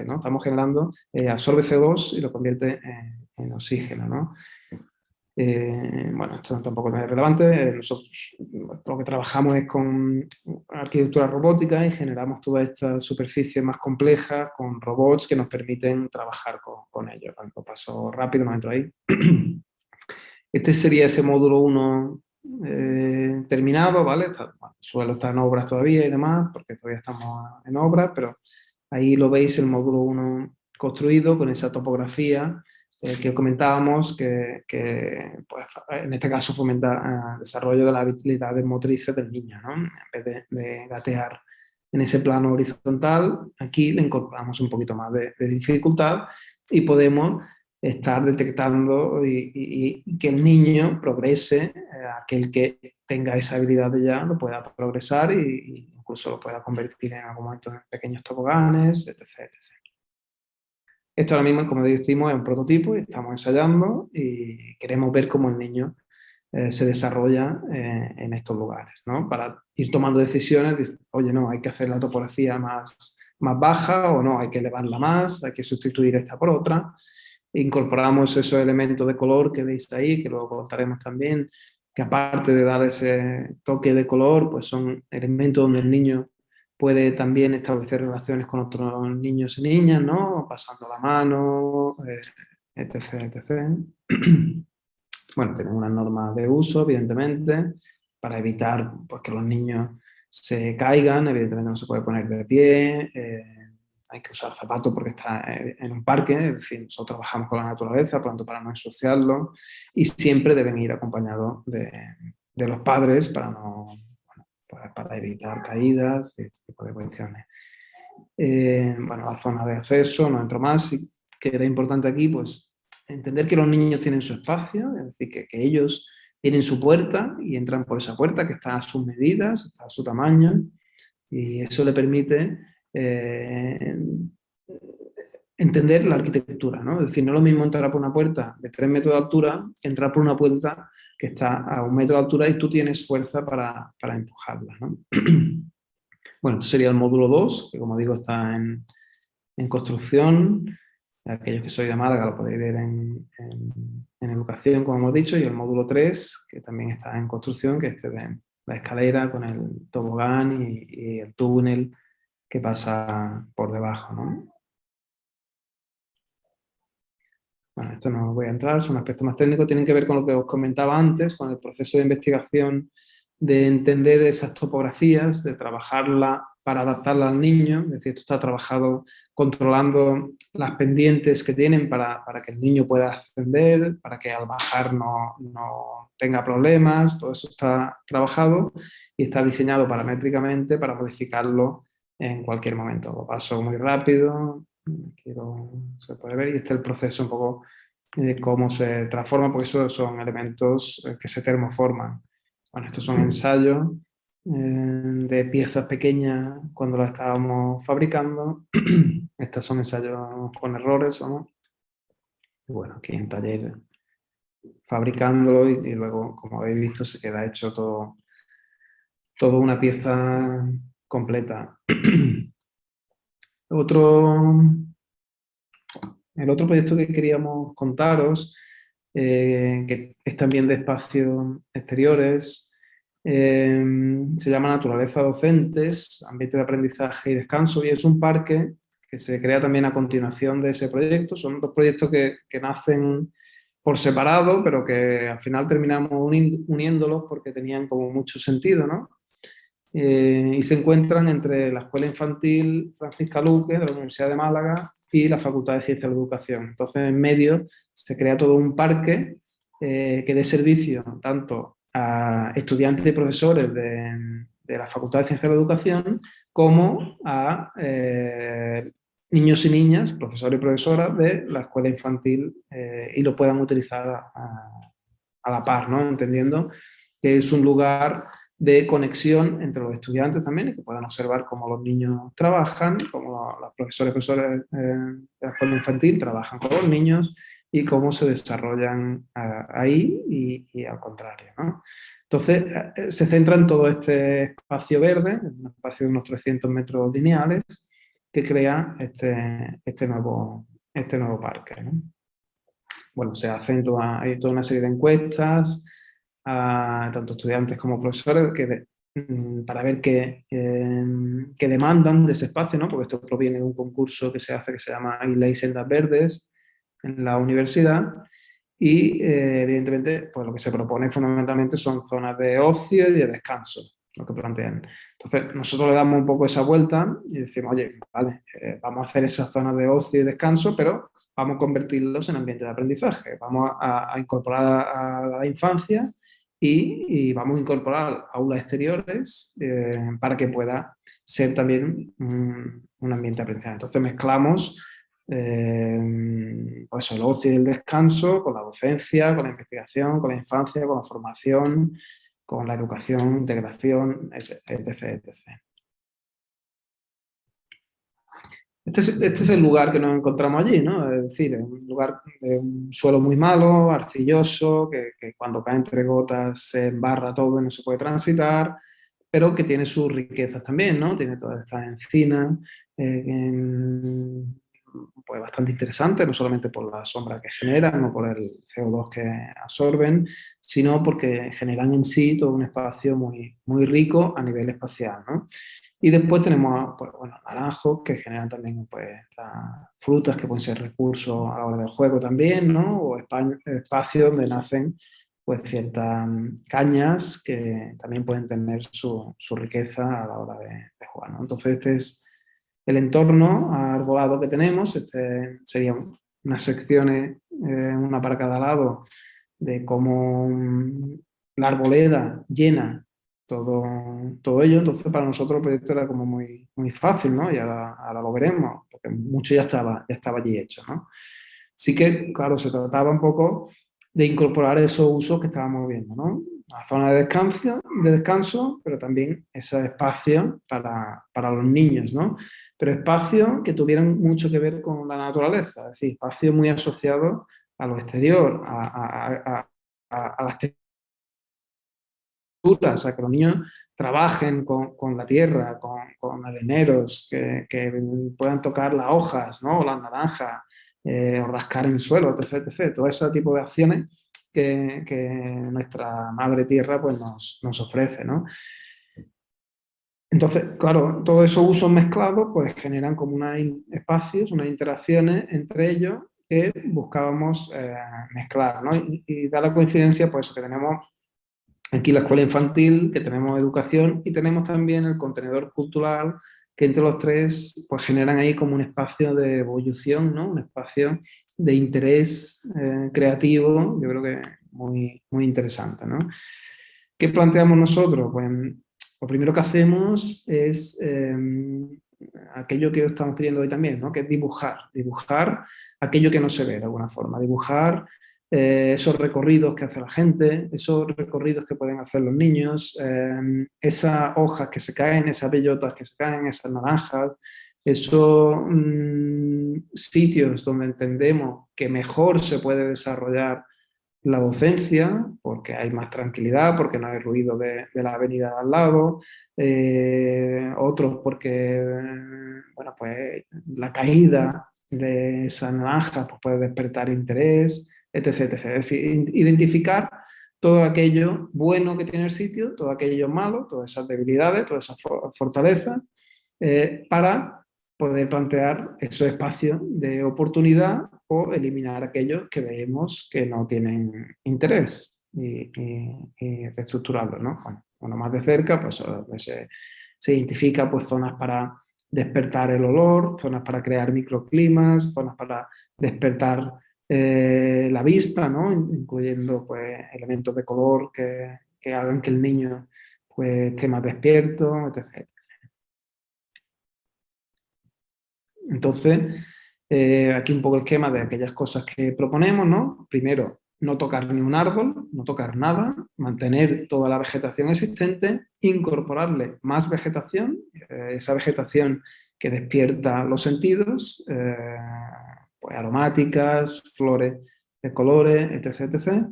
aire, ¿no? Estamos generando, absorbe CO2 y lo convierte en oxígeno, ¿no? Bueno, esto tampoco es relevante. Nosotros lo que trabajamos es con arquitectura robótica y generamos toda esta superficie más compleja con robots que nos permiten trabajar con ellos. Lo paso rápido, no entro ahí. Este sería ese módulo 1 terminado, ¿vale? Bueno, el suelo está en obras todavía y demás, porque todavía estamos en obras, pero ahí lo veis, el módulo 1 construido con esa topografía que comentábamos, que pues, en este caso fomenta el desarrollo de las habilidades motrices del niño, ¿no? En vez de gatear en ese plano horizontal, aquí le incorporamos un poquito más de dificultad y podemos estar detectando y que el niño progrese, aquel que tenga esa habilidad de ya lo pueda progresar y incluso lo pueda convertir en algún momento en pequeños toboganes, etc, etc. Esto ahora mismo, como decimos, es un prototipo y estamos ensayando y queremos ver cómo el niño se desarrolla en estos lugares, ¿no? Para ir tomando decisiones, oye, no, hay que hacer la topografía más baja o no, hay que elevarla más, hay que sustituir esta por otra. Incorporamos esos elementos de color que veis ahí, que luego contaremos también, que aparte de dar ese toque de color, pues son elementos donde el niño puede también establecer relaciones con otros niños y niñas, ¿no? Pasando la mano, etc, etc. Bueno, tenemos unas normas de uso, evidentemente, para evitar pues, que los niños se caigan. Evidentemente no se puede poner de pie, hay que usar zapatos porque está en un parque, es decir, nosotros trabajamos con la naturaleza, por lo tanto, para no ensuciarlo, y siempre deben ir acompañados de los padres para, no, bueno, para evitar caídas y este tipo de cuestiones. Bueno, la zona de acceso, no entro más, y que era importante aquí, pues, entender que los niños tienen su espacio, es decir, que ellos tienen su puerta y entran por esa puerta que está a sus medidas, está a su tamaño, y eso le permite entender la arquitectura, ¿no? Es decir, no es lo mismo entrar por una puerta de 3 metros de altura que entrar por una puerta que está a 1 metro de altura y tú tienes fuerza para empujarla, ¿no? Bueno, esto sería el módulo 2, que como digo está en construcción. Aquellos que sois de Málaga lo podéis ver en educación, como hemos dicho, y el módulo 3, que también está en construcción, que es de la escalera con el tobogán y el túnel que pasa por debajo, ¿no? Bueno, esto no voy a entrar, son aspectos más técnicos, tienen que ver con lo que os comentaba antes, con el proceso de investigación, de entender esas topografías, de trabajarla para adaptarla al niño, es decir, esto está trabajado controlando las pendientes que tienen para que el niño pueda ascender, para que al bajar no tenga problemas, todo eso está trabajado y está diseñado paramétricamente para modificarlo en cualquier momento. Lo paso muy rápido, se puede ver, y este es el proceso un poco de cómo se transforma, porque esos son elementos que se termoforman. Bueno, estos son ensayos de piezas pequeñas cuando las estábamos fabricando. Estos son ensayos con errores, ¿no? Y bueno, aquí en taller fabricándolo y luego, como habéis visto, se queda hecho todo una pieza completa. El otro proyecto que queríamos contaros, que es también de espacios exteriores, se llama Naturaleza Docentes, Ambiente de Aprendizaje y Descanso, y es un parque que se crea también a continuación de ese proyecto. Son dos proyectos que nacen por separado, pero que al final terminamos uniéndolos porque tenían como mucho sentido, ¿no? Y se encuentran entre la Escuela Infantil Francisca Luque de la Universidad de Málaga y la Facultad de Ciencias de la Educación. Entonces, en medio se crea todo un parque que dé servicio tanto a estudiantes y profesores de la Facultad de Ciencias de la Educación como a niños y niñas, profesores y profesoras de la escuela infantil y lo puedan utilizar a la par, ¿no? Entendiendo que es un lugar de conexión entre los estudiantes también y que puedan observar cómo los niños trabajan, cómo los profesores y profesores de la escuela infantil trabajan con los niños y cómo se desarrollan ahí y al contrario, ¿no? Entonces, se centra en todo este espacio verde, un espacio de unos 300 metros lineales, que crea este nuevo parque, ¿no? Bueno, hay toda una serie de encuestas a tanto estudiantes como profesores para ver qué demandan de ese espacio, ¿no? Porque esto proviene de un concurso que se hace que se llama Islas y Sendas Verdes en la universidad. Y evidentemente, pues lo que se propone fundamentalmente son zonas de ocio y de descanso, lo que plantean. Entonces, nosotros le damos un poco esa vuelta y decimos, oye, vale, vamos a hacer esas zonas de ocio y descanso, pero vamos a convertirlos en ambiente de aprendizaje. Vamos a incorporar a la infancia y vamos a incorporar aulas exteriores para que pueda ser también un ambiente de aprendizaje. Entonces mezclamos pues el ocio y el descanso con la docencia, con la investigación, con la infancia, con la formación, con la educación, integración, etc. Este es el lugar que nos encontramos allí, ¿no? Es decir, es un lugar de un suelo muy malo, arcilloso, que cuando cae entre gotas se embarra todo y no se puede transitar, pero que tiene sus riquezas también, ¿no? Tiene todas estas encinas, pues bastante interesantes, no solamente por la sombra que generan o por el CO2 que absorben, sino porque generan en sí todo un espacio muy, muy rico a nivel espacial, ¿no? Y después tenemos, pues, bueno, naranjos que generan también pues, frutas que pueden ser recursos a la hora del juego también, ¿no? O espacios donde nacen pues, ciertas cañas que también pueden tener su riqueza a la hora de jugar, ¿no? Entonces este es el entorno arbolado que tenemos. Este serían unas secciones, una para cada lado, de cómo la arboleda llena todo ello. Entonces para nosotros el proyecto era como muy, muy fácil, ¿no? Y ahora lo veremos, porque mucho ya estaba allí hecho, ¿no? Sí que, claro, se trataba un poco de incorporar esos usos que estábamos viendo, ¿no? La zona de descanso, pero también ese espacio para los niños, ¿no? Pero espacios que tuvieran mucho que ver con la naturaleza, es decir, espacios muy asociados a lo exterior, a las texturas, o sea, que los niños trabajen con la tierra, con areneros, que puedan tocar las hojas, ¿no? O las naranjas, o rascar en el suelo, etc, etc. Todo ese tipo de acciones que nuestra madre tierra pues, nos ofrece, ¿no? Entonces, claro, todos esos usos mezclados pues generan como unos espacios, unas interacciones entre ellos que buscábamos mezclar, ¿no? Y da la coincidencia pues que tenemos aquí la escuela infantil, que tenemos educación y tenemos también el contenedor cultural, que entre los tres pues generan ahí como un espacio de evolución, ¿no? Un espacio de interés creativo, yo creo que muy, muy interesante, ¿no? ¿Qué planteamos nosotros? Pues lo primero que hacemos es aquello que estamos pidiendo hoy también, ¿no? Que es dibujar aquello que no se ve de alguna forma, dibujar esos recorridos que hace la gente, esos recorridos que pueden hacer los niños, esas hojas que se caen, esas bellotas que se caen, esas naranjas, esos sitios donde entendemos que mejor se puede desarrollar la docencia, porque hay más tranquilidad, porque no hay ruido de la avenida al lado, otros porque, bueno, pues la caída de esa naranja pues puede despertar interés, etc, etc. Es decir, identificar todo aquello bueno que tiene el sitio, todo aquello malo, todas esas debilidades, todas esas fortalezas, para poder plantear esos espacios de oportunidad o eliminar aquellos que vemos que no tienen interés y reestructurarlos, ¿no? Bueno, más de cerca, pues se identifica pues, zonas para despertar el olor, zonas para crear microclimas, zonas para despertar la vista, ¿no? Incluyendo pues, elementos de color que hagan que el niño pues, esté más despierto, etc. Entonces, aquí un poco el esquema de aquellas cosas que proponemos, ¿no? Primero, no tocar ni un árbol, no tocar nada, mantener toda la vegetación existente, incorporarle más vegetación, esa vegetación que despierta los sentidos, pues aromáticas, flores de colores, etc, etc.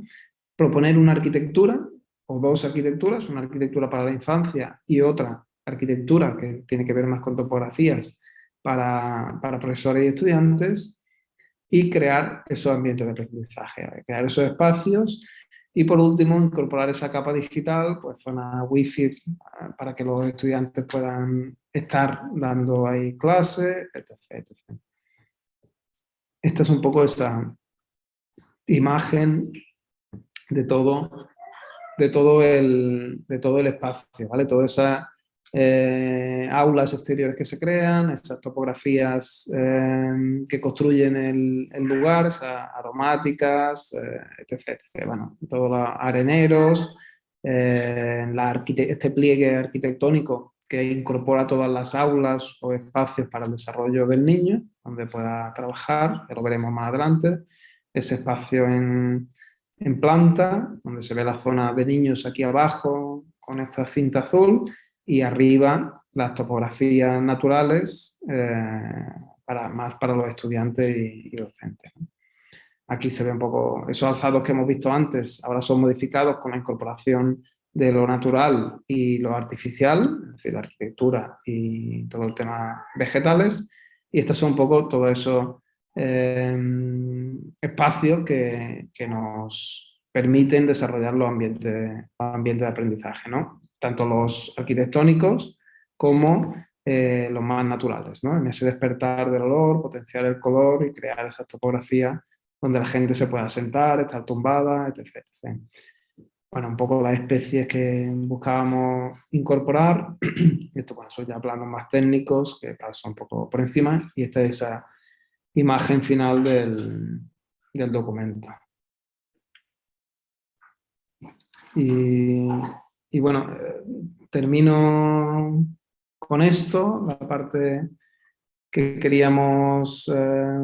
Proponer una arquitectura o dos arquitecturas, una arquitectura para la infancia y otra arquitectura que tiene que ver más con topografías para profesores y estudiantes y crear esos ambientes de aprendizaje, crear esos espacios y por último incorporar esa capa digital, pues zona wifi para que los estudiantes puedan estar dando ahí clases, etc, etc. Esta es un poco esa imagen de todo, de todo el espacio, ¿vale? Todas esas aulas exteriores que se crean, esas topografías que construyen el lugar, esas aromáticas, etc, etc. Bueno, todos los areneros, este pliegue arquitectónico que incorpora todas las aulas o espacios para el desarrollo del niño, donde pueda trabajar, que lo veremos más adelante, ese espacio en planta, donde se ve la zona de niños aquí abajo con esta cinta azul y arriba las topografías naturales más para los estudiantes y docentes. Aquí se ve un poco esos alzados que hemos visto antes, ahora son modificados con la incorporación de lo natural y lo artificial, es decir, la arquitectura y todo el tema vegetales, y estos son un poco todos esos espacios que nos permiten desarrollar los ambientes de aprendizaje, ¿no? Tanto los arquitectónicos como los más naturales, ¿no? En ese despertar del olor, potenciar el color y crear esa topografía donde la gente se pueda sentar, estar tumbada, etc, etc. Bueno, un poco las especies que buscábamos incorporar, esto bueno, son ya planos más técnicos que paso un poco por encima y esta es esa imagen final del documento. Y, y bueno, termino con esto, la parte que queríamos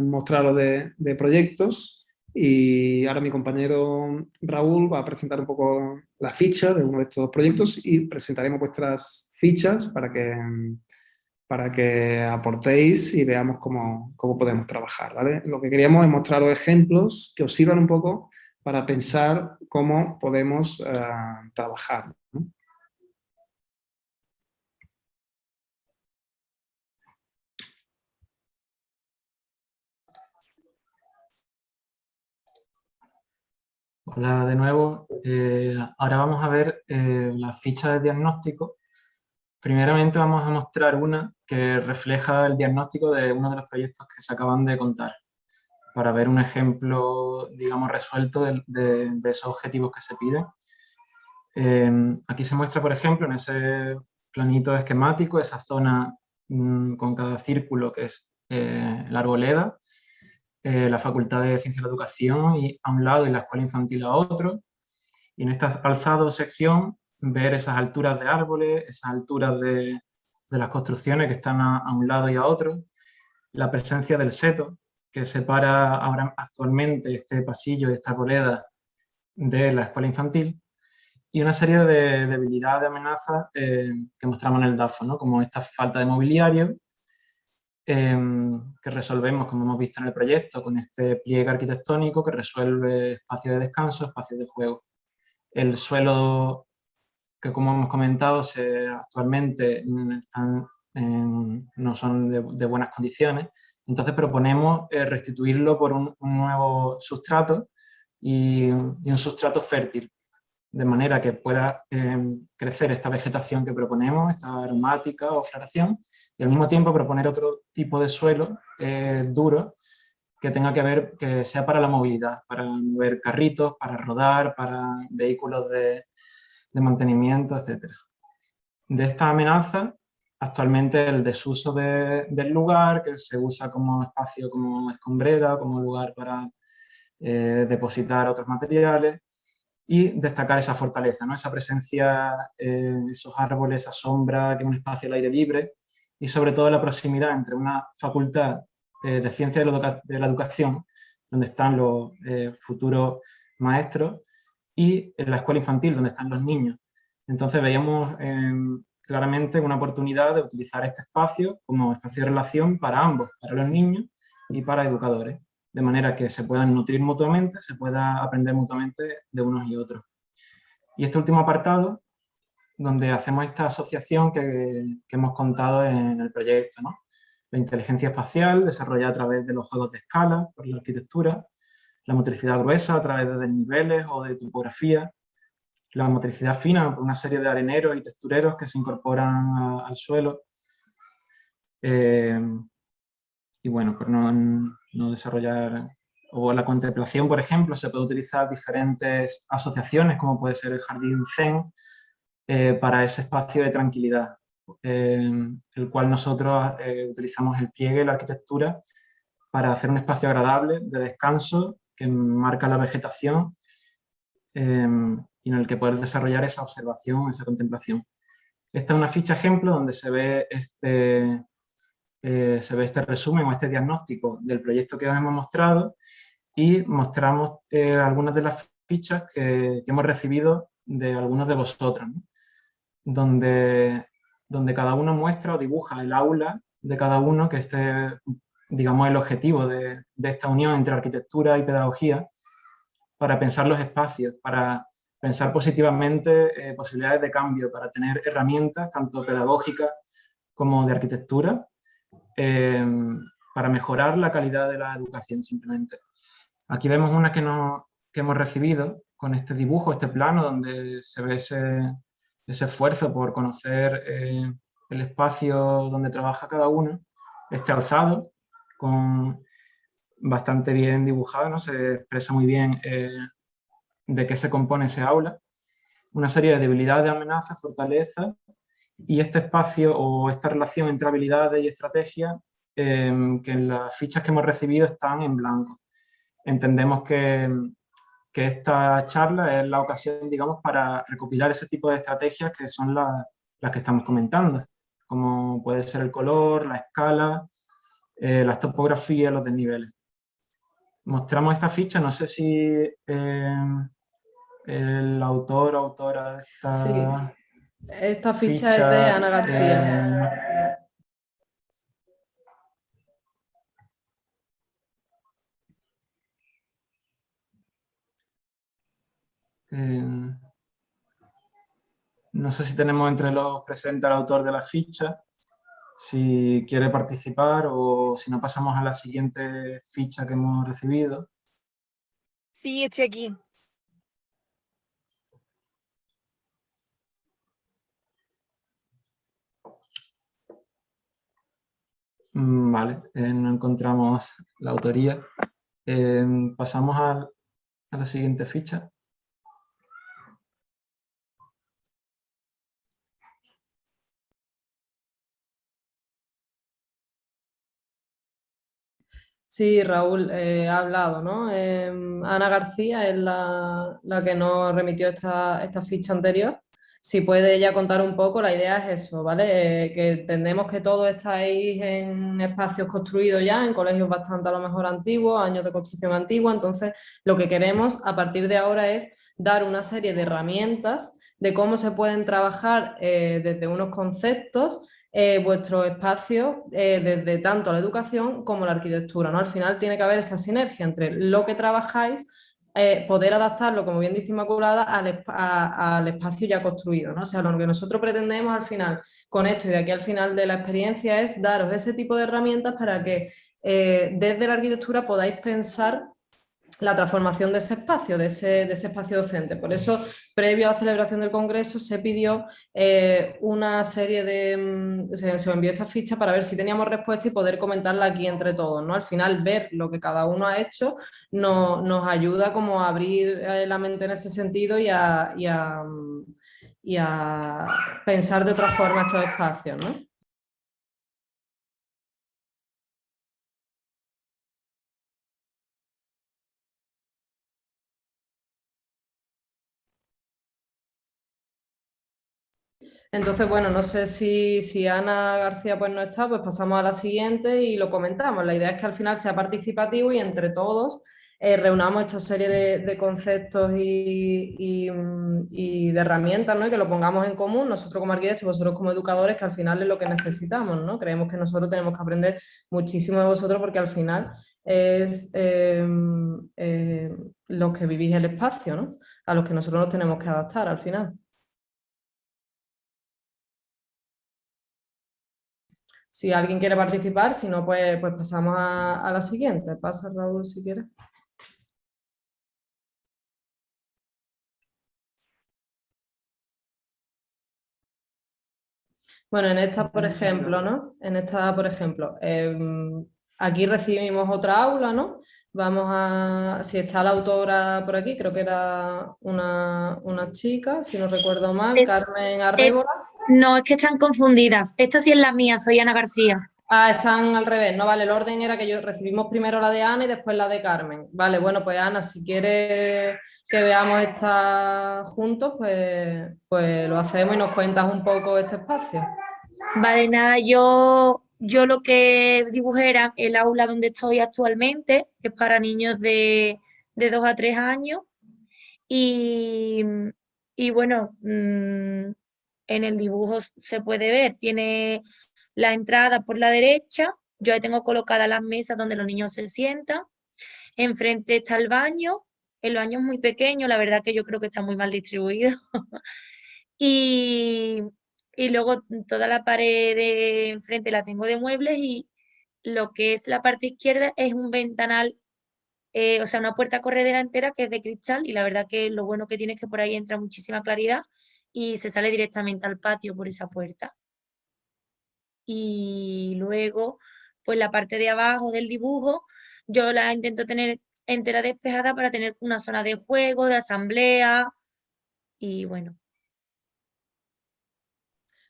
mostraros de proyectos y ahora mi compañero Raúl va a presentar un poco la ficha de uno de estos proyectos y presentaremos vuestras fichas para que aportéis y veamos cómo podemos trabajar, ¿vale? Lo que queríamos es mostraros ejemplos que os sirvan un poco para pensar cómo podemos trabajar, ¿no? Hola de nuevo. Ahora vamos a ver la ficha de diagnóstico. Primeramente vamos a mostrar una que refleja el diagnóstico de uno de los proyectos que se acaban de contar, para ver un ejemplo, digamos, resuelto de esos objetivos que se piden. Aquí se muestra, por ejemplo, en ese planito esquemático, esa zona con cada círculo que es la arboleda, la Facultad de Ciencias de la Educación a un lado y la Escuela Infantil a otro. Y en esta alzado sección ver esas alturas de árboles, esas alturas de las construcciones que están a un lado y a otro, la presencia del seto que separa ahora actualmente este pasillo y esta arboleda de la escuela infantil y una serie de debilidades, de amenazas que mostramos en el DAFO, ¿no? Como esta falta de mobiliario que resolvemos, como hemos visto en el proyecto, con este pliegue arquitectónico que resuelve espacios de descanso, espacios de juego. El suelo que, como hemos comentado, actualmente no son de buenas condiciones. Entonces proponemos restituirlo por un nuevo sustrato y un sustrato fértil, de manera que pueda crecer esta vegetación que proponemos, esta aromática o floración, y al mismo tiempo proponer otro tipo de suelo duro que tenga que ver, que sea para la movilidad, para mover carritos, para rodar, para vehículos de mantenimiento, etc. De esta amenaza, actualmente el desuso del lugar, que se usa como espacio, como escombrera, como lugar para depositar otros materiales, y destacar esa fortaleza, ¿no? Esa presencia, esos árboles, esa sombra, que es un espacio al aire libre, y sobre todo la proximidad entre una facultad de ciencia de la educación, donde están los futuros maestros, y en la escuela infantil, donde están los niños. Entonces veíamos claramente una oportunidad de utilizar este espacio como espacio de relación para ambos, para los niños y para educadores, de manera que se puedan nutrir mutuamente, se pueda aprender mutuamente de unos y otros. Y este último apartado, donde hacemos esta asociación que hemos contado en el proyecto, ¿no? La inteligencia espacial, desarrollada a través de los juegos de escala por la arquitectura, la motricidad gruesa a través de desniveles o de topografía, la motricidad fina por una serie de areneros y textureros que se incorporan al suelo. Y bueno, por no desarrollar, o la contemplación, por ejemplo, se puede utilizar diferentes asociaciones, como puede ser el jardín Zen, para ese espacio de tranquilidad, el cual nosotros utilizamos el pliegue y la arquitectura para hacer un espacio agradable de descanso que marca la vegetación y en el que poder desarrollar esa observación, esa contemplación. Esta es una ficha ejemplo donde se ve este resumen o este diagnóstico del proyecto que os hemos mostrado y mostramos algunas de las fichas que hemos recibido de algunos de vosotros, ¿no? donde cada uno muestra o dibuja el aula de cada uno, que digamos, el objetivo de esta unión entre arquitectura y pedagogía, para pensar los espacios, para pensar positivamente posibilidades de cambio, para tener herramientas tanto pedagógicas como de arquitectura, para mejorar la calidad de la educación simplemente. Aquí vemos una que hemos recibido con este dibujo, este plano, donde se ve ese esfuerzo por conocer el espacio donde trabaja cada uno, este alzado, bastante bien dibujado, ¿no? Se expresa muy bien de qué se compone ese aula, una serie de debilidades, amenazas, fortalezas, y este espacio o esta relación entre habilidades y estrategias que en las fichas que hemos recibido están en blanco. Entendemos que esta charla es la ocasión, digamos, para recopilar ese tipo de estrategias que son las que estamos comentando, como puede ser el color, la escala, las topografías, los desniveles. Mostramos esta ficha, no sé si el autor o autora de esta Sí. Esta ficha ficha es de Ana García. No sé si tenemos entre los presentes al autor de la ficha, si quiere participar o si no pasamos a la siguiente ficha que hemos recibido. Sí, estoy aquí. Vale, no encontramos la autoría. Pasamos a la siguiente ficha. Sí, Raúl ha hablado, ¿no? Ana García es la que nos remitió esta ficha anterior. Si puede ella contar un poco, la idea es eso, ¿vale? Que entendemos que todos estáis en espacios construidos ya, en colegios bastante a lo mejor antiguos, años de construcción antigua, entonces lo que queremos a partir de ahora es dar una serie de herramientas de cómo se pueden trabajar desde unos conceptos vuestro espacio desde tanto la educación como la arquitectura, ¿no? Al final tiene que haber esa sinergia entre lo que trabajáis, poder adaptarlo, como bien dice Inmaculada, al espacio ya construido, ¿no? O sea, lo que nosotros pretendemos al final con esto y de aquí al final de la experiencia es daros ese tipo de herramientas para que desde la arquitectura podáis pensar la transformación de ese espacio, de ese espacio docente. Por eso, previo a la celebración del Congreso, se pidió una serie de... Se envió esta ficha para ver si teníamos respuesta y poder comentarla aquí entre todos, ¿no? Al final, ver lo que cada uno ha hecho nos ayuda como a abrir la mente en ese sentido y a pensar de otra forma estos espacios, ¿no? Entonces, bueno, no sé si Ana García pues no está, pues pasamos a la siguiente y lo comentamos. La idea es que al final sea participativo y entre todos reunamos esta serie de conceptos y de herramientas, ¿no? Y que lo pongamos en común, nosotros como arquitectos y vosotros como educadores, que al final es lo que necesitamos, ¿no? Creemos que nosotros tenemos que aprender muchísimo de vosotros porque al final es los que vivís el espacio, ¿no? A los que nosotros nos tenemos que adaptar al final. Si alguien quiere participar, si no, pues pasamos a la siguiente. Pasa, Raúl, si quieres. Bueno, en esta, por ejemplo, ¿no? En esta, por ejemplo, aquí recibimos otra aula, ¿no? Vamos a, si está la autora por aquí, creo que era una chica, si no recuerdo mal, Carmen Arrébola. No, es que están confundidas. Esta sí es la mía, soy Ana García. Ah, están al revés, no, vale, el orden era que recibimos primero la de Ana y después la de Carmen. Vale, bueno, pues Ana, si quieres que veamos esta juntos, pues lo hacemos y nos cuentas un poco este espacio. Vale, nada, yo lo que dibujé era el aula donde estoy actualmente, que es para niños de 2 a 3 años. Y, y bueno, en el dibujo se puede ver, tiene la entrada por la derecha, yo ahí tengo colocadas las mesas donde los niños se sientan, enfrente está el baño es muy pequeño, la verdad que yo creo que está muy mal distribuido. Y, y luego toda la pared de enfrente la tengo de muebles y lo que es la parte izquierda es un ventanal, o sea, una puerta corredera entera que es de cristal y la verdad que lo bueno que tiene es que por ahí entra muchísima claridad y se sale directamente al patio por esa puerta. Y luego, pues la parte de abajo del dibujo, yo la intento tener entera despejada para tener una zona de juego, de asamblea y bueno.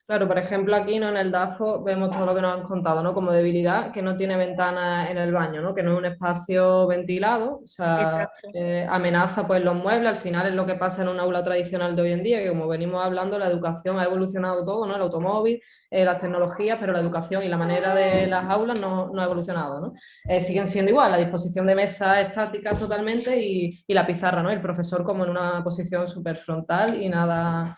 Claro, por ejemplo, aquí, ¿no? En el DAFO vemos todo lo que nos han contado, ¿no? Como debilidad, que no tiene ventana en el baño, ¿no? Que no es un espacio ventilado, o sea, Exacto. amenaza pues los muebles, al final es lo que pasa en un aula tradicional de hoy en día, que como venimos hablando, la educación ha evolucionado todo, ¿no? El automóvil, las tecnologías, pero la educación y la manera de las aulas no ha evolucionado, ¿no? Siguen siendo igual, la disposición de mesas estáticas totalmente y la pizarra, ¿no? El profesor como en una posición súper frontal y nada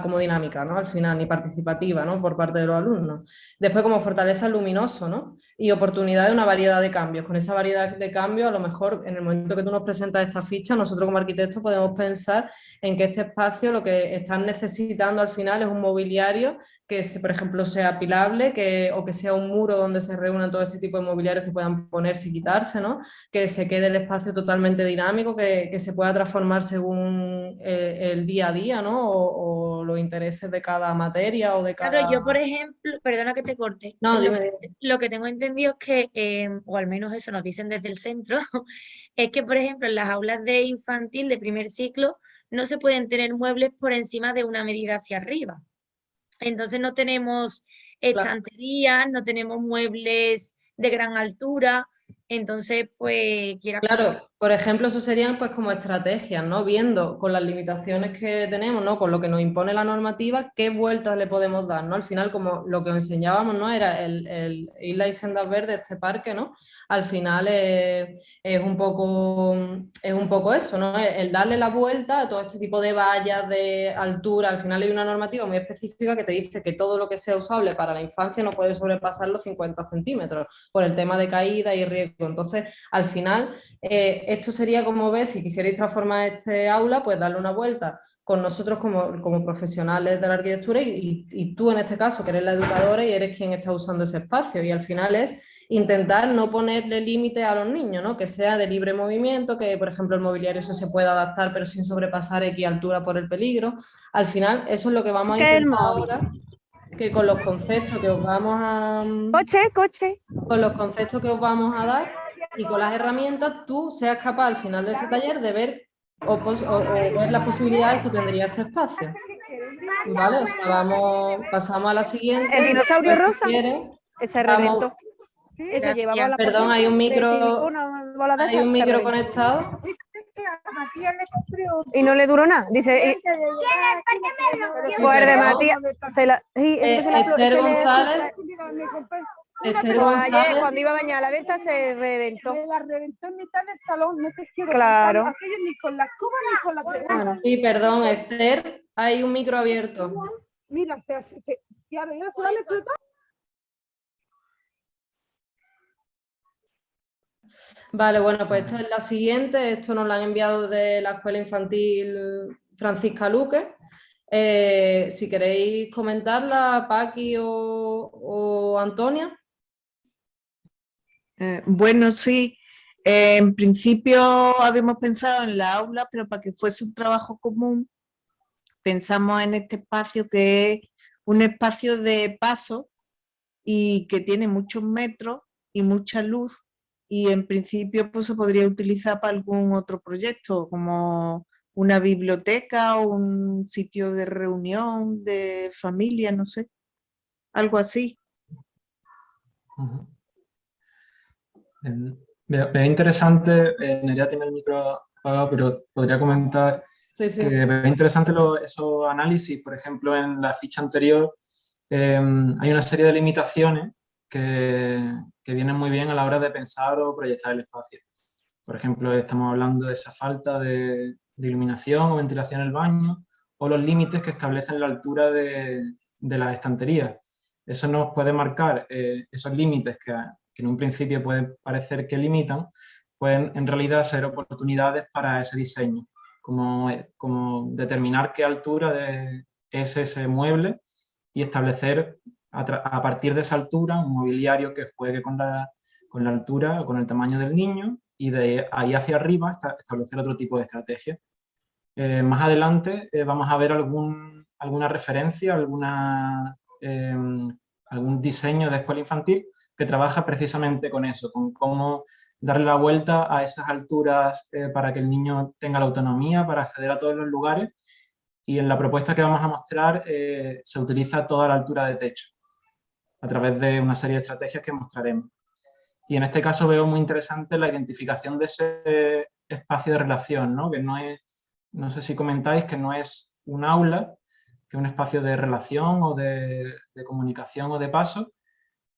como dinámica, ¿no? Al final, ni participativa, ¿no? Por parte de los alumnos. Después, como fortaleza luminoso, ¿no? Y oportunidad de una variedad de cambios. Con esa variedad de cambios, a lo mejor en el momento que tú nos presentas esta ficha, nosotros como arquitectos podemos pensar en que este espacio lo que están necesitando al final es un mobiliario que, por ejemplo, sea pilable, o que sea un muro donde se reúnan todo este tipo de mobiliarios que puedan ponerse y quitarse, ¿no? Que se quede el espacio totalmente dinámico, que se pueda transformar según el día a día, ¿no? O los intereses de cada materia o de cada... Claro, yo por ejemplo, perdona que te corte, No, dime. lo que tengo entendido es que, o al menos eso nos dicen desde el centro, es que por ejemplo en las aulas de infantil de primer ciclo no se pueden tener muebles por encima de una medida hacia arriba. Entonces no tenemos estanterías, no tenemos muebles de gran altura, entonces pues quieras que no. Claro, por ejemplo, eso serían pues como estrategias, ¿no? Viendo con las limitaciones que tenemos, ¿no? Con lo que nos impone la normativa, qué vueltas le podemos dar, ¿no? Al final, como lo que enseñábamos, ¿no? Era el Isla y Sendas Verdes, este parque, ¿no? Al final es un poco eso, ¿no? El darle la vuelta a todo este tipo de vallas, de altura. Al final hay una normativa muy específica que te dice que todo lo que sea usable para la infancia no puede sobrepasar los 50 centímetros por el tema de caída y riesgo. Entonces, al final, esto sería como ves, si quisierais transformar este aula, pues darle una vuelta con nosotros como profesionales de la arquitectura y tú en este caso, que eres la educadora y eres quien está usando ese espacio. Y al final es intentar no ponerle límite a los niños, ¿no? Que sea de libre movimiento, que por ejemplo el mobiliario eso se pueda adaptar pero sin sobrepasar X altura por el peligro. Al final eso es lo que vamos a intentar ahora, que con los conceptos que os vamos a... Coche. Con los conceptos que os vamos a dar y con las herramientas, tú seas capaz al final de este taller de ver o ver las posibilidades que tendría este espacio. ¿Vale? O sea, pasamos a la siguiente. El dinosaurio Después, rosa, si quieres, ese vamos. reventó. Ese llevaba la Perdón, hay un de micro, silicona, bola de hay esas, un se micro reventó. conectado. Y no le duró nada. Dice, pues el de Matías, sí, eso que se Esther le González. Esther pero ayer, González. cuando iba a bañar la Berta, se reventó. Me la reventó en mitad del salón, no te quiero Claro. contar, aquello ni con la escoba ni con la Bueno. Sí, perdón, Esther, hay un micro abierto. Mira, ya ves, se va a explotar. Vale, bueno, pues esta es la siguiente. Esto nos lo han enviado de la Escuela Infantil Francisca Luque. Si queréis comentarla, Paqui o Antonia. Bueno, sí. En principio habíamos pensado en la aula, pero para que fuese un trabajo común, pensamos en este espacio que es un espacio de paso y que tiene muchos metros y mucha luz, y en principio pues, se podría utilizar para algún otro proyecto, como una biblioteca o un sitio de reunión de familia, no sé, algo así. Ujú. Veo interesante, Nerea tiene el micro apagado, pero podría comentar Sí, sí. que veo interesante esos análisis. Por ejemplo, en la ficha anterior hay una serie de limitaciones que vienen muy bien a la hora de pensar o proyectar el espacio. Por ejemplo, estamos hablando de esa falta de iluminación o ventilación en el baño, o los límites que establecen la altura de las estanterías. Eso nos puede marcar esos límites que en un principio pueden parecer que limitan, pueden en realidad ser oportunidades para ese diseño, como determinar qué altura es ese mueble y establecer a partir de esa altura un mobiliario que juegue con la altura o con el tamaño del niño, y de ahí hacia arriba establecer otro tipo de estrategia. Más adelante vamos a ver alguna referencia, algún diseño de escuela infantil que trabaja precisamente con eso, con cómo darle la vuelta a esas alturas para que el niño tenga la autonomía para acceder a todos los lugares, y en la propuesta que vamos a mostrar se utiliza toda la altura de techo a través de una serie de estrategias que mostraremos. Y en este caso veo muy interesante la identificación de ese espacio de relación, ¿no? Que no sé si comentáis que no es un aula, que es un espacio de relación o de comunicación o de paso,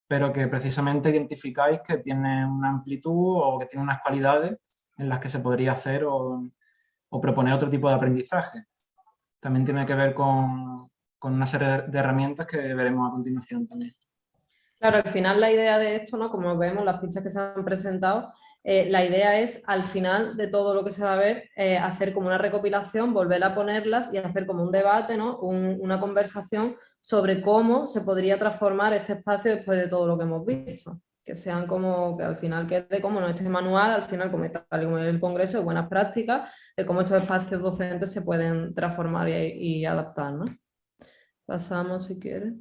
pero que precisamente identificáis que tiene una amplitud o que tiene unas cualidades en las que se podría hacer o proponer otro tipo de aprendizaje. También tiene que ver con una serie de herramientas que veremos a continuación también. Claro, al final la idea de esto, ¿no? Como vemos, las fichas que se han presentado, la idea es, al final de todo lo que se va a ver, hacer como una recopilación, volver a ponerlas y hacer como un debate, ¿no? Una conversación sobre cómo se podría transformar este espacio después de todo lo que hemos visto. Que sean como, que al final quede como no este manual, al final como tal como en el Congreso, de buenas prácticas, de cómo estos espacios docentes se pueden transformar y adaptar, ¿no? Pasamos, si quieres.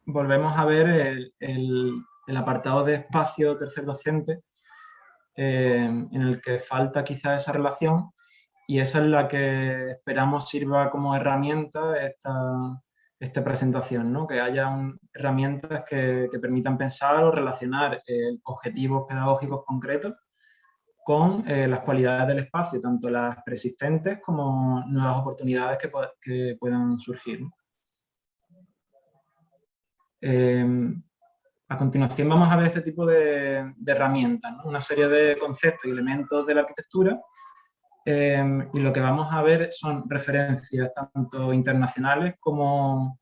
Volvemos a ver el apartado de espacio tercer docente, en el que falta quizá esa relación, y esa es la que esperamos sirva como herramienta esta presentación, ¿no? Que haya herramientas que permitan pensar o relacionar objetivos pedagógicos concretos con las cualidades del espacio, tanto las preexistentes como nuevas oportunidades que puedan surgir, ¿no? A continuación vamos a ver este tipo de herramientas, ¿no? Una serie de conceptos y elementos de la arquitectura, y lo que vamos a ver son referencias tanto internacionales como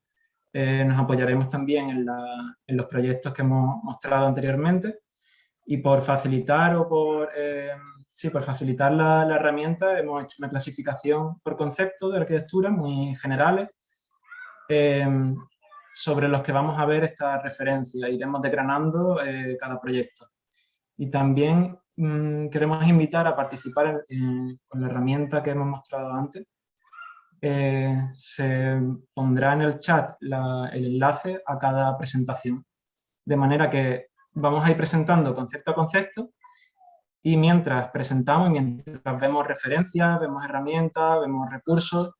nos apoyaremos también en los proyectos que hemos mostrado anteriormente, y por facilitar por facilitar la herramienta hemos hecho una clasificación por conceptos de arquitectura muy generales, sobre los que vamos a ver estas referencias. Iremos desgranando cada proyecto. Y también queremos invitar a participar con la herramienta que hemos mostrado antes. Se pondrá en el chat el enlace a cada presentación, de manera que vamos a ir presentando concepto a concepto, y mientras presentamos, mientras vemos referencias, vemos herramientas, vemos recursos,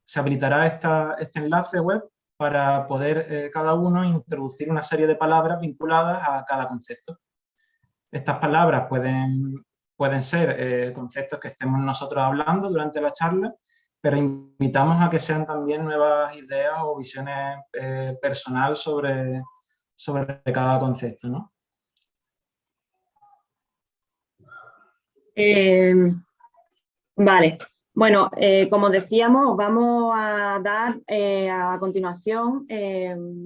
se habilitará este enlace web para poder cada uno introducir una serie de palabras vinculadas a cada concepto. Estas palabras pueden ser conceptos que estemos nosotros hablando durante la charla, pero invitamos a que sean también nuevas ideas o visiones personal sobre cada concepto, ¿no? Vale, bueno, como decíamos, os vamos a dar a continuación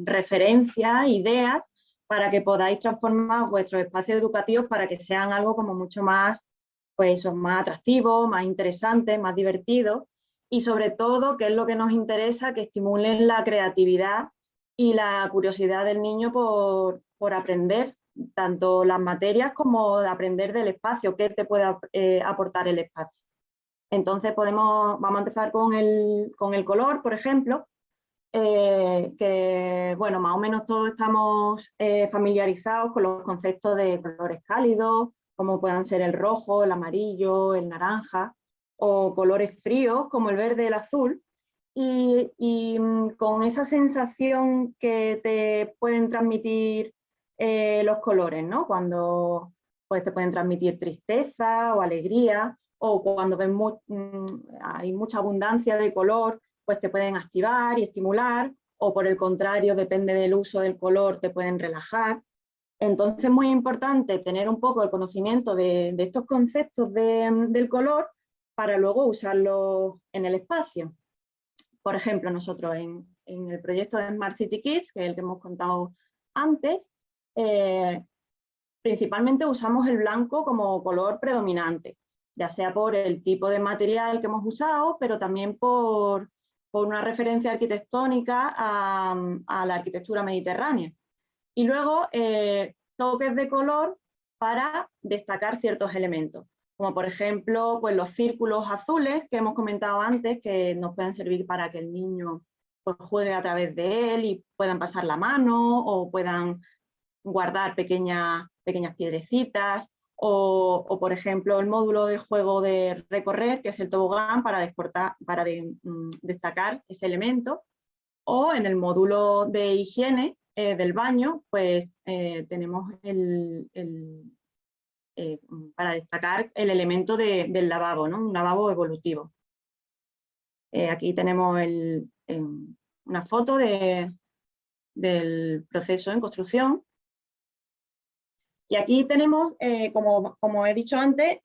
referencias, ideas para que podáis transformar vuestros espacios educativos para que sean algo como mucho más, pues, más atractivos, más interesantes, más divertidos. y sobre todo, que es lo que nos interesa, que estimulen la creatividad y la curiosidad del niño por aprender, tanto las materias como de aprender del espacio, qué te puede aportar el espacio. Entonces vamos a empezar con el color, por ejemplo, que bueno, más o menos todos estamos familiarizados con los conceptos de colores cálidos, como puedan ser el rojo, el amarillo, el naranja, o colores fríos como el verde y el azul, y con esa sensación que te pueden transmitir los colores, ¿no? Cuando pues, te pueden transmitir tristeza o alegría, o cuando ves hay mucha abundancia de color, pues te pueden activar y estimular, o por el contrario, depende del uso del color, te pueden relajar. Entonces es muy importante tener un poco el conocimiento de estos conceptos del color para luego usarlos en el espacio. Por ejemplo, nosotros en el proyecto de Smart City Kids, que es el que hemos contado antes, principalmente usamos el blanco como color predominante, ya sea por el tipo de material que hemos usado, pero también por una referencia arquitectónica a la arquitectura mediterránea. Y luego toques de color para destacar ciertos elementos, como por ejemplo pues los círculos azules que hemos comentado antes, que nos pueden servir para que el niño pues, juegue a través de él y puedan pasar la mano o puedan guardar pequeñas piedrecitas, o por ejemplo el módulo de juego de recorrer, que es el tobogán, para destacar ese elemento, o en el módulo de higiene del baño, pues tenemos para destacar el elemento del lavabo, ¿no? Un lavabo evolutivo. Aquí tenemos una foto del proceso en construcción. Y aquí tenemos, como he dicho antes,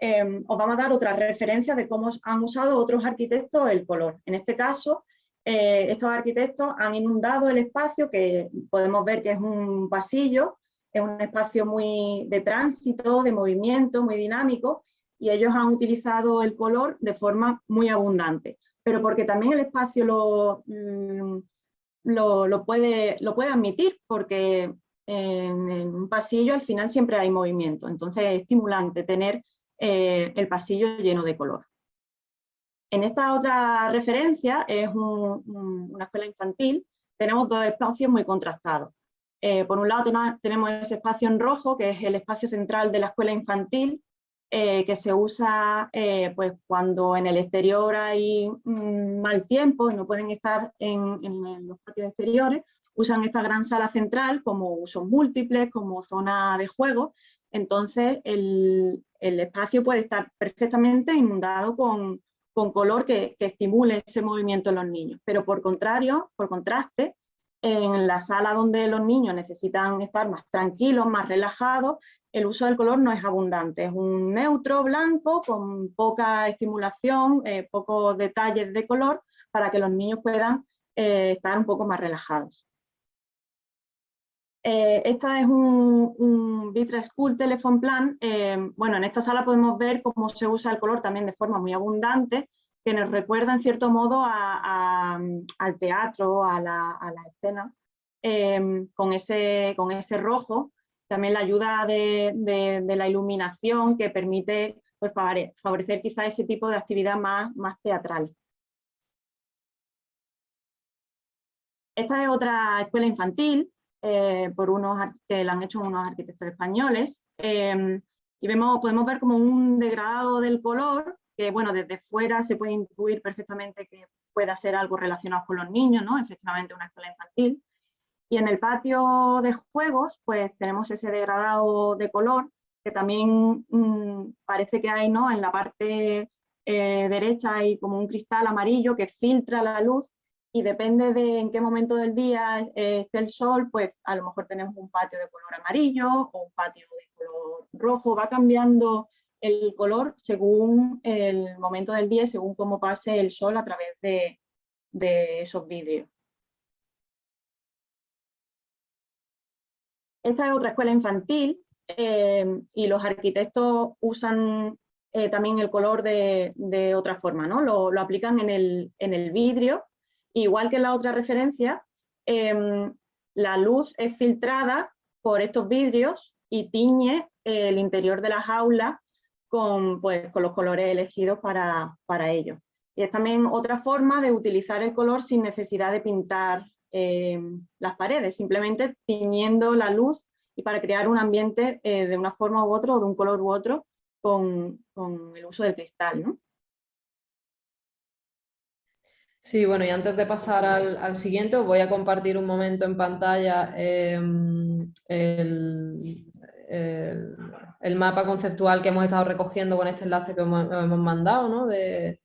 os vamos a dar otras referencias de cómo han usado otros arquitectos el color. En este caso, estos arquitectos han inundado el espacio, que podemos ver que es un pasillo, es un espacio muy de tránsito, de movimiento, muy dinámico, y ellos han utilizado el color de forma muy abundante, pero porque también el espacio lo puede admitir, porque en un pasillo al final siempre hay movimiento, entonces es estimulante tener el pasillo lleno de color. En esta otra referencia, es una escuela infantil, tenemos dos espacios muy contrastados. Por un lado tenemos ese espacio en rojo, que es el espacio central de la escuela infantil, que se usa pues cuando en el exterior hay mal tiempo y no pueden estar en los patios exteriores, usan esta gran sala central como usos múltiples, como zona de juego. Entonces el espacio puede estar perfectamente inundado con color que estimule ese movimiento en los niños. Pero por contraste, en la sala donde los niños necesitan estar más tranquilos, más relajados, el uso del color no es abundante, es un neutro blanco con poca estimulación, pocos detalles de color, para que los niños puedan estar un poco más relajados. Esta es un Vitra School Telephone Plan. Bueno, en esta sala podemos ver cómo se usa el color también de forma muy abundante, que nos recuerda en cierto modo al teatro, a la escena, con ese rojo. También la ayuda de la iluminación, que permite pues, favorecer quizá ese tipo de actividad más teatral. Esta es otra escuela infantil, que la han hecho unos arquitectos españoles, y podemos ver como un degradado del color, que bueno, desde fuera se puede intuir perfectamente que pueda ser algo relacionado con los niños, ¿no? Efectivamente una escuela infantil. Y en el patio de juegos, pues tenemos ese degradado de color, que también parece que hay, ¿no? En la parte derecha hay como un cristal amarillo que filtra la luz, y depende de en qué momento del día esté el sol, pues a lo mejor tenemos un patio de color amarillo o un patio de color rojo. Va cambiando el color según el momento del día y según cómo pase el sol a través de esos vidrios. Esta es otra escuela infantil y los arquitectos usan también el color de otra forma, ¿no? Lo aplican en el vidrio. Igual que en la otra referencia, la luz es filtrada por estos vidrios y tiñe el interior de las aulas con los colores elegidos para ello. Y es también otra forma de utilizar el color sin necesidad de pintar las paredes, simplemente tiñendo la luz y para crear un ambiente de una forma u otra o de un color u otro con el uso del cristal, ¿no? Sí, bueno, y antes de pasar al siguiente, os voy a compartir un momento en pantalla el mapa conceptual que hemos estado recogiendo con este enlace que os hemos mandado, ¿no? de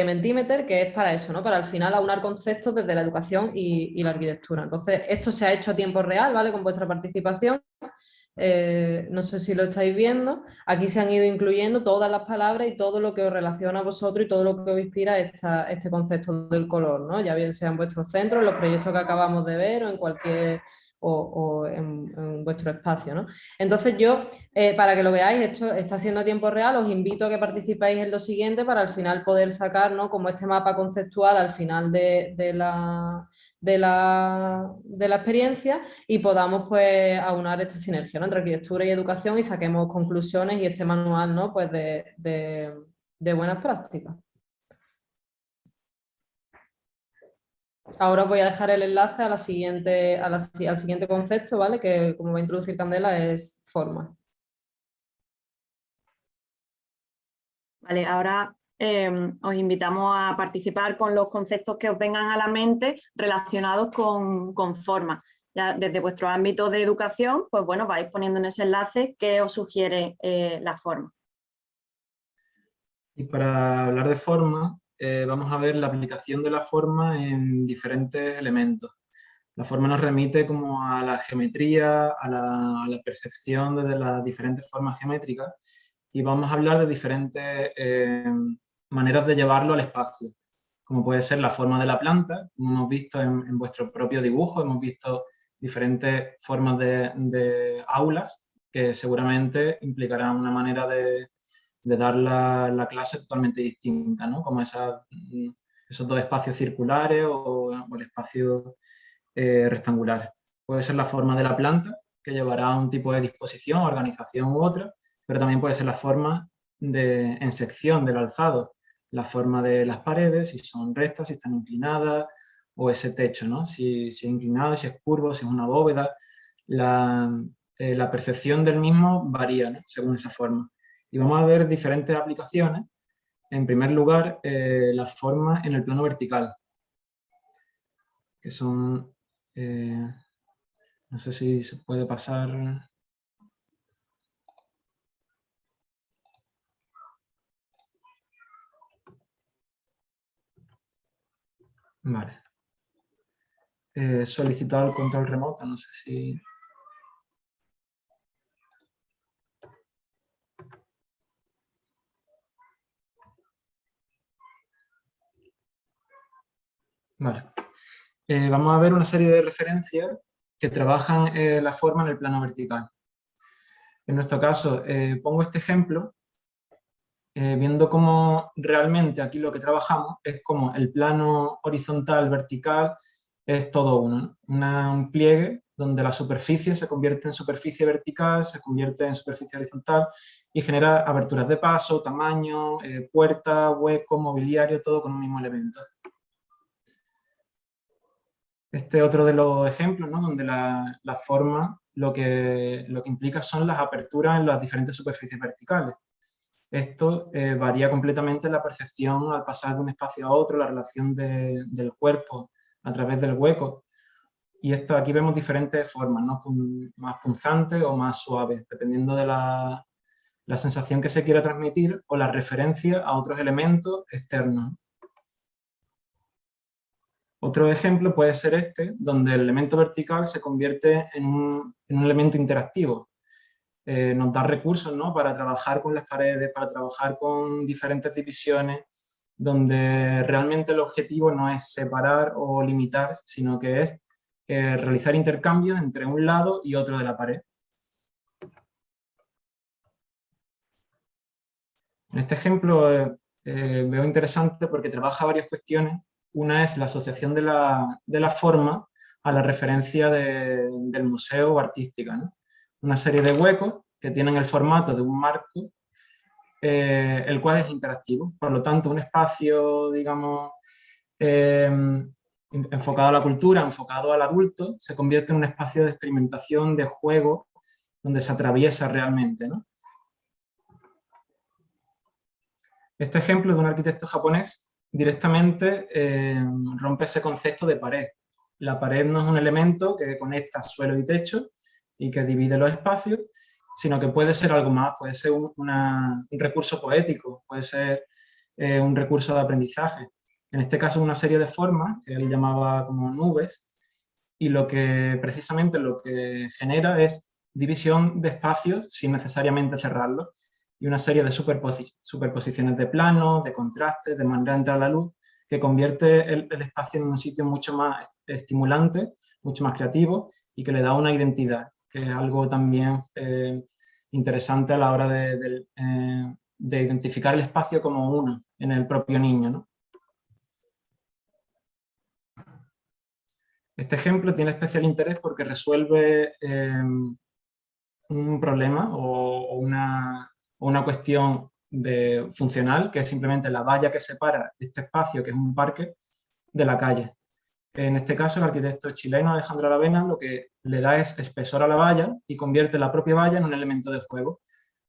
Mentimeter, que es para eso, ¿no? Para al final aunar conceptos desde la educación y la arquitectura. Entonces, esto se ha hecho a tiempo real, ¿vale? Con vuestra participación. No sé si lo estáis viendo. Aquí se han ido incluyendo todas las palabras y todo lo que os relaciona a vosotros y todo lo que os inspira este concepto del color, ¿no? Ya bien sea en vuestros centros, en los proyectos que acabamos de ver o en cualquier o en vuestro espacio, ¿no? Entonces yo, para que lo veáis, esto está siendo a tiempo real, os invito a que participéis en lo siguiente para al final poder sacar, ¿no? Como este mapa conceptual al final de la experiencia y podamos pues aunar esta sinergia, ¿no? Entre arquitectura y educación y saquemos conclusiones y este manual, ¿no? Pues de buenas prácticas. Ahora os voy a dejar el enlace a al siguiente concepto, ¿vale? Que como va a introducir Candela es forma. Vale, ahora os invitamos a participar con los conceptos que os vengan a la mente relacionados con forma. Ya desde vuestro ámbito de educación, pues bueno, vais poniendo en ese enlace qué os sugiere la forma. Y para hablar de forma, vamos a ver la aplicación de la forma en diferentes elementos. La forma nos remite como a la geometría, a la percepción desde las diferentes formas geométricas y vamos a hablar de diferentes maneras de llevarlo al espacio, como puede ser la forma de la planta, como hemos visto en vuestro propio dibujo, hemos visto diferentes formas de aulas que seguramente implicarán una manera de dar la clase totalmente distinta, ¿no? Como esos dos espacios circulares o el espacio rectangular. Puede ser la forma de la planta, que llevará un tipo de disposición, organización u otra, pero también puede ser la forma en sección del alzado, la forma de las paredes, si son rectas, si están inclinadas, o ese techo, ¿no? Si es inclinado, si es curvo, si es una bóveda. La percepción del mismo varía, ¿no? Según esa forma. Y vamos a ver diferentes aplicaciones. En primer lugar, la forma en el plano vertical, que son, no sé si se puede pasar. Vale. Solicitar el control remoto, no sé si... Vale. Vamos a ver una serie de referencias que trabajan la forma en el plano vertical. En nuestro caso, pongo este ejemplo, viendo cómo realmente aquí lo que trabajamos es como el plano horizontal, vertical, es todo uno, ¿no? Un pliegue donde la superficie se convierte en superficie vertical, se convierte en superficie horizontal y genera aberturas de paso, tamaño, puerta, hueco, mobiliario, todo con un mismo elemento. Este otro de los ejemplos, ¿no? Donde la forma lo que implica son las aperturas en las diferentes superficies verticales. Esto varía completamente la percepción al pasar de un espacio a otro, la relación del cuerpo a través del hueco. Y aquí vemos diferentes formas, ¿no? Más punzantes o más suaves, dependiendo de la sensación que se quiera transmitir o la referencia a otros elementos externos. Otro ejemplo puede ser este, donde el elemento vertical se convierte en un elemento interactivo. Nos da recursos, ¿no? Para trabajar con las paredes, para trabajar con diferentes divisiones, donde realmente el objetivo no es separar o limitar, sino que es realizar intercambios entre un lado y otro de la pared. En este ejemplo veo interesante porque trabaja varias cuestiones. Una es la asociación de la forma a la referencia del museo o artística, ¿no? Una serie de huecos que tienen el formato de un marco, el cual es interactivo. Por lo tanto, un espacio, digamos, enfocado a la cultura, enfocado al adulto, se convierte en un espacio de experimentación, de juego, donde se atraviesa realmente, ¿no? Este ejemplo de un arquitecto japonés directamente rompe ese concepto de pared. La pared no es un elemento que conecta suelo y techo y que divide los espacios, sino que puede ser algo más, puede ser un recurso poético, puede ser un recurso de aprendizaje. En este caso, una serie de formas que él llamaba como nubes, y precisamente lo que genera es división de espacios sin necesariamente cerrarlos, y una serie de superposiciones de planos, de contrastes, de manera de entrar la luz, que convierte el espacio en un sitio mucho más estimulante, mucho más creativo, y que le da una identidad, que es algo también interesante a la hora de identificar el espacio como uno en el propio niño, ¿no? Este ejemplo tiene especial interés porque resuelve un problema o una cuestión funcional, que es simplemente la valla que separa este espacio, que es un parque, de la calle. En este caso, el arquitecto chileno Alejandro Aravena lo que le da es espesor a la valla y convierte la propia valla en un elemento de juego.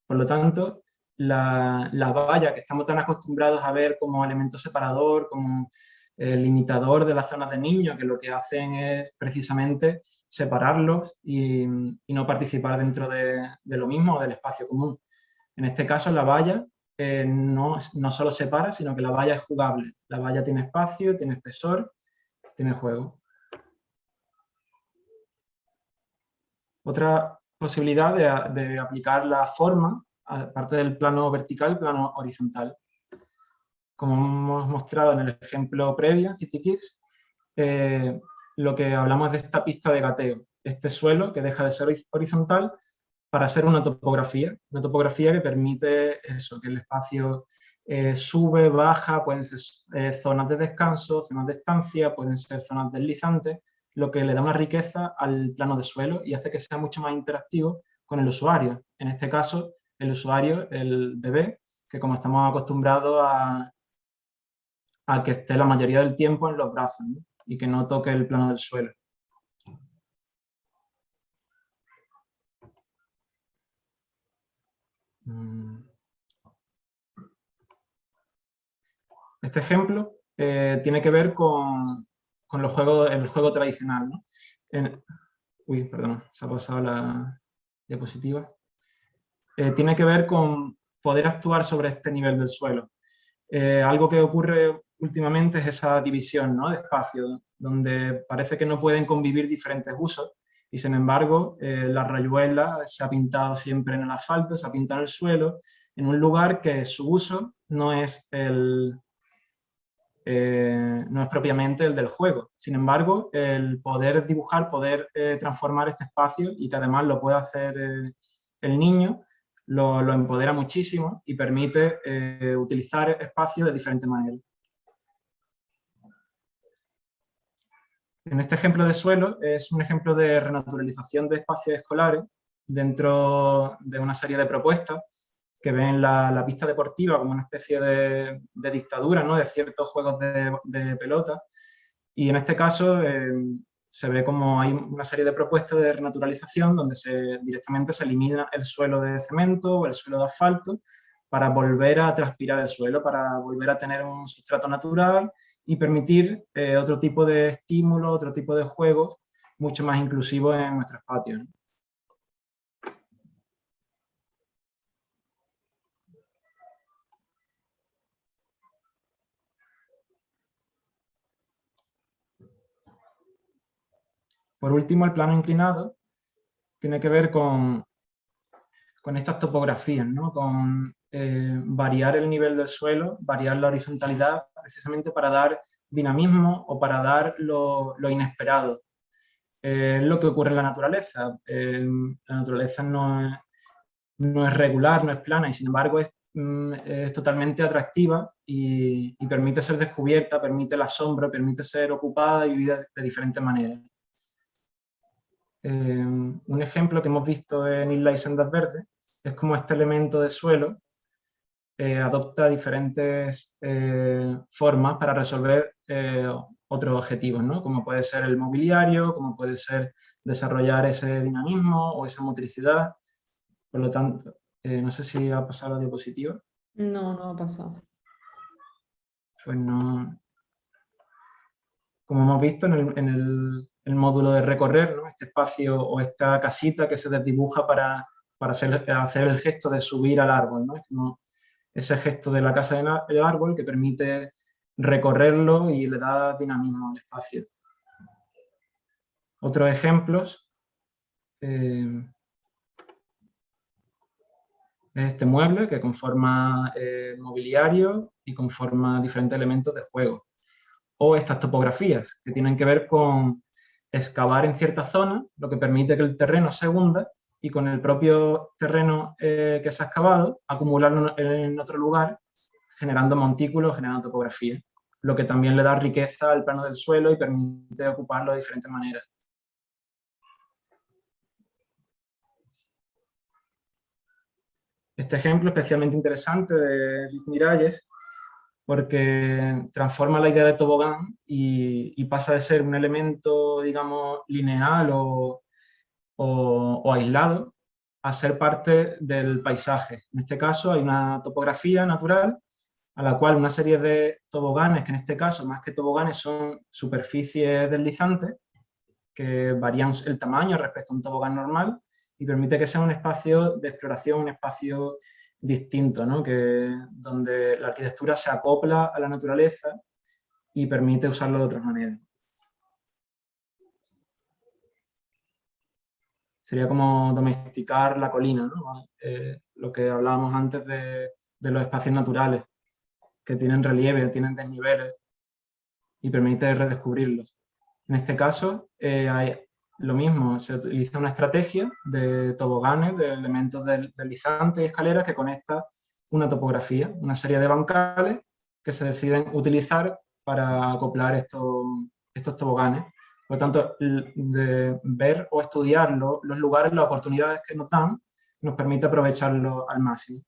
Por lo tanto, la valla que estamos tan acostumbrados a ver como elemento separador, como limitador de las zonas de niños, que lo que hacen es precisamente separarlos y no participar dentro de lo mismo o del espacio común. En este caso, la valla no solo separa, sino que la valla es jugable. La valla tiene espacio, tiene espesor, tiene juego. Otra posibilidad de aplicar la forma, aparte del plano vertical, el plano horizontal. Como hemos mostrado en el ejemplo previo, CityKids, lo que hablamos de esta pista de gateo, este suelo que deja de ser horizontal para ser una topografía que permite eso, que el espacio sube, baja, pueden ser zonas de descanso, zonas de estancia, pueden ser zonas deslizantes, lo que le da una riqueza al plano de suelo y hace que sea mucho más interactivo con el usuario. En este caso, el usuario, el bebé, que como estamos acostumbrados a que esté la mayoría del tiempo en los brazos, ¿no? Y que no toque el plano del suelo. Este ejemplo tiene que ver con el juego tradicional, ¿no? Uy, perdón, se ha pasado la diapositiva. Tiene que ver con poder actuar sobre este nivel del suelo. Algo que ocurre últimamente es esa división, ¿no?, de espacio, donde parece que no pueden convivir diferentes usos, y sin embargo la rayuela se ha pintado siempre en el asfalto, se ha pintado en el suelo, en un lugar que su uso no es propiamente el del juego. Sin embargo, el poder dibujar, poder transformar este espacio, y que además lo puede hacer el niño, lo empodera muchísimo y permite utilizar espacios de diferentes maneras. En este ejemplo de suelo es un ejemplo de renaturalización de espacios escolares dentro de una serie de propuestas que ven la pista deportiva como una especie de dictadura, ¿no?, de ciertos juegos de pelota, y en este caso se ve como hay una serie de propuestas de renaturalización donde directamente se elimina el suelo de cemento o el suelo de asfalto para volver a transpirar el suelo, para volver a tener un sustrato natural y permitir otro tipo de estímulo, otro tipo de juegos mucho más inclusivos en nuestros patios, ¿no? Por último, el plano inclinado tiene que ver con estas topografías, ¿no?, con variar el nivel del suelo, variar la horizontalidad, precisamente para dar dinamismo o para dar lo inesperado. Es lo que ocurre en la naturaleza. La naturaleza no es regular, no es plana, y sin embargo es totalmente atractiva y permite ser descubierta, permite el asombro, permite ser ocupada y vivida de diferentes maneras. Un ejemplo que hemos visto en Islas y Sendas Verdes es como este elemento de suelo adopta diferentes formas para resolver otros objetivos, ¿no? Como puede ser el mobiliario, como puede ser desarrollar ese dinamismo o esa motricidad. Por lo tanto, no sé si ha pasado la diapositiva. No, no ha pasado. Pues no. Como hemos visto en el módulo de recorrer, ¿no? Este espacio o esta casita que se desdibuja para hacer el gesto de subir al árbol, ¿no? Es como ese gesto de la casa del árbol que permite recorrerlo y le da dinamismo al espacio. Otros ejemplos es este mueble que conforma mobiliario y conforma diferentes elementos de juego. O estas topografías que tienen que ver con excavar en ciertas zonas, lo que permite que el terreno se hunda y con el propio terreno que se ha excavado, acumularlo en otro lugar, generando montículos, generando topografía, lo que también le da riqueza al plano del suelo y permite ocuparlo de diferentes maneras. Este ejemplo es especialmente interesante de Rick Miralles porque transforma la idea de tobogán y pasa de ser un elemento, digamos, lineal o aislado a ser parte del paisaje. En este caso hay una topografía natural a la cual una serie de toboganes, que en este caso más que toboganes son superficies deslizantes, que varían el tamaño respecto a un tobogán normal y permite que sea un espacio de exploración, un espacio distinto, ¿no? Donde la arquitectura se acopla a la naturaleza y permite usarlo de otras maneras. Sería como domesticar la colina, ¿no? Lo que hablábamos antes de los espacios naturales, que tienen relieve, tienen desniveles y permite redescubrirlos. En este caso, hay lo mismo, se utiliza una estrategia de toboganes, de elementos deslizantes y escaleras que conecta una topografía, una serie de bancales que se deciden utilizar para acoplar estos toboganes. Por lo tanto, de ver o estudiar los lugares, las oportunidades que nos dan, nos permite aprovecharlo al máximo.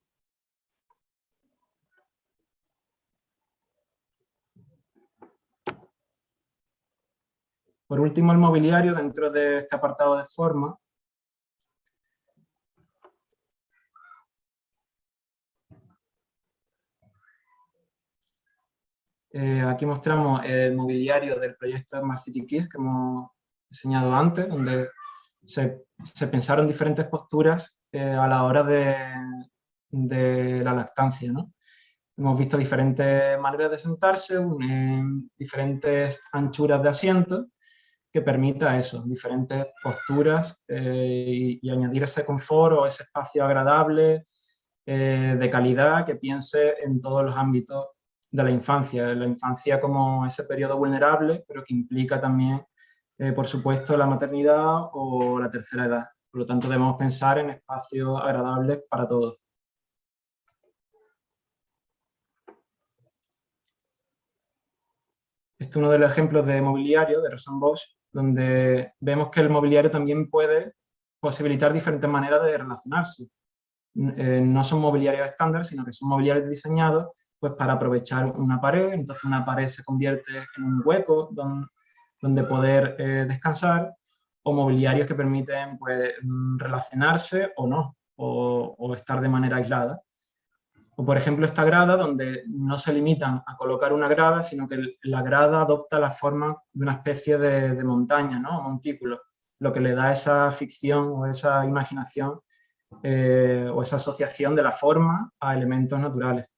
Por último, el mobiliario dentro de este apartado de forma. Aquí mostramos el mobiliario del proyecto Smart City Kids que hemos diseñado antes, donde se pensaron diferentes posturas a la hora de la lactancia, ¿no? Hemos visto diferentes maneras de sentarse, diferentes anchuras de asientos, que permita eso, diferentes posturas y añadir ese confort o ese espacio agradable, de calidad, que piense en todos los ámbitos de la infancia como ese periodo vulnerable, pero que implica también, por supuesto, la maternidad o la tercera edad. Por lo tanto, debemos pensar en espacios agradables para todos. Este es uno de los ejemplos de mobiliario de Rosan Bosch, donde vemos que el mobiliario también puede posibilitar diferentes maneras de relacionarse. No son mobiliarios estándar, sino que son mobiliarios diseñados pues, para aprovechar una pared, entonces una pared se convierte en un hueco donde poder descansar, o mobiliarios que permiten pues, relacionarse o no, o estar de manera aislada. O por ejemplo esta grada, donde no se limitan a colocar una grada, sino que la grada adopta la forma de una especie de montaña, ¿no? Montículo, lo que le da esa ficción o esa imaginación o esa asociación de la forma a elementos naturales.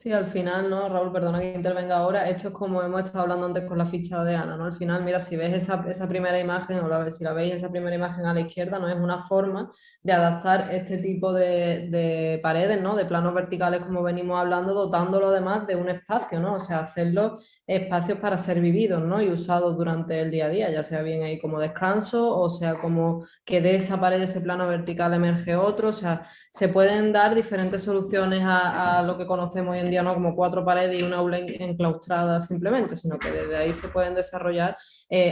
Sí, al final, ¿no? Raúl, perdona que intervenga ahora, esto es como hemos estado hablando antes con la ficha de Ana, ¿no? Al final, mira, si ves esa primera imagen, si la veis esa primera imagen a la izquierda, ¿no? Es una forma de adaptar este tipo de paredes, ¿no? De planos verticales, como venimos hablando, dotándolo además de un espacio, ¿no? O sea, hacerlo espacios para ser vividos, ¿no? Y usados durante el día a día, ya sea bien ahí como descanso, o sea, como que de esa pared, de ese plano vertical emerge otro, o sea, se pueden dar diferentes soluciones a lo que conocemos hoy en día, no como 4 paredes y una aula enclaustrada simplemente, sino que desde ahí se pueden desarrollar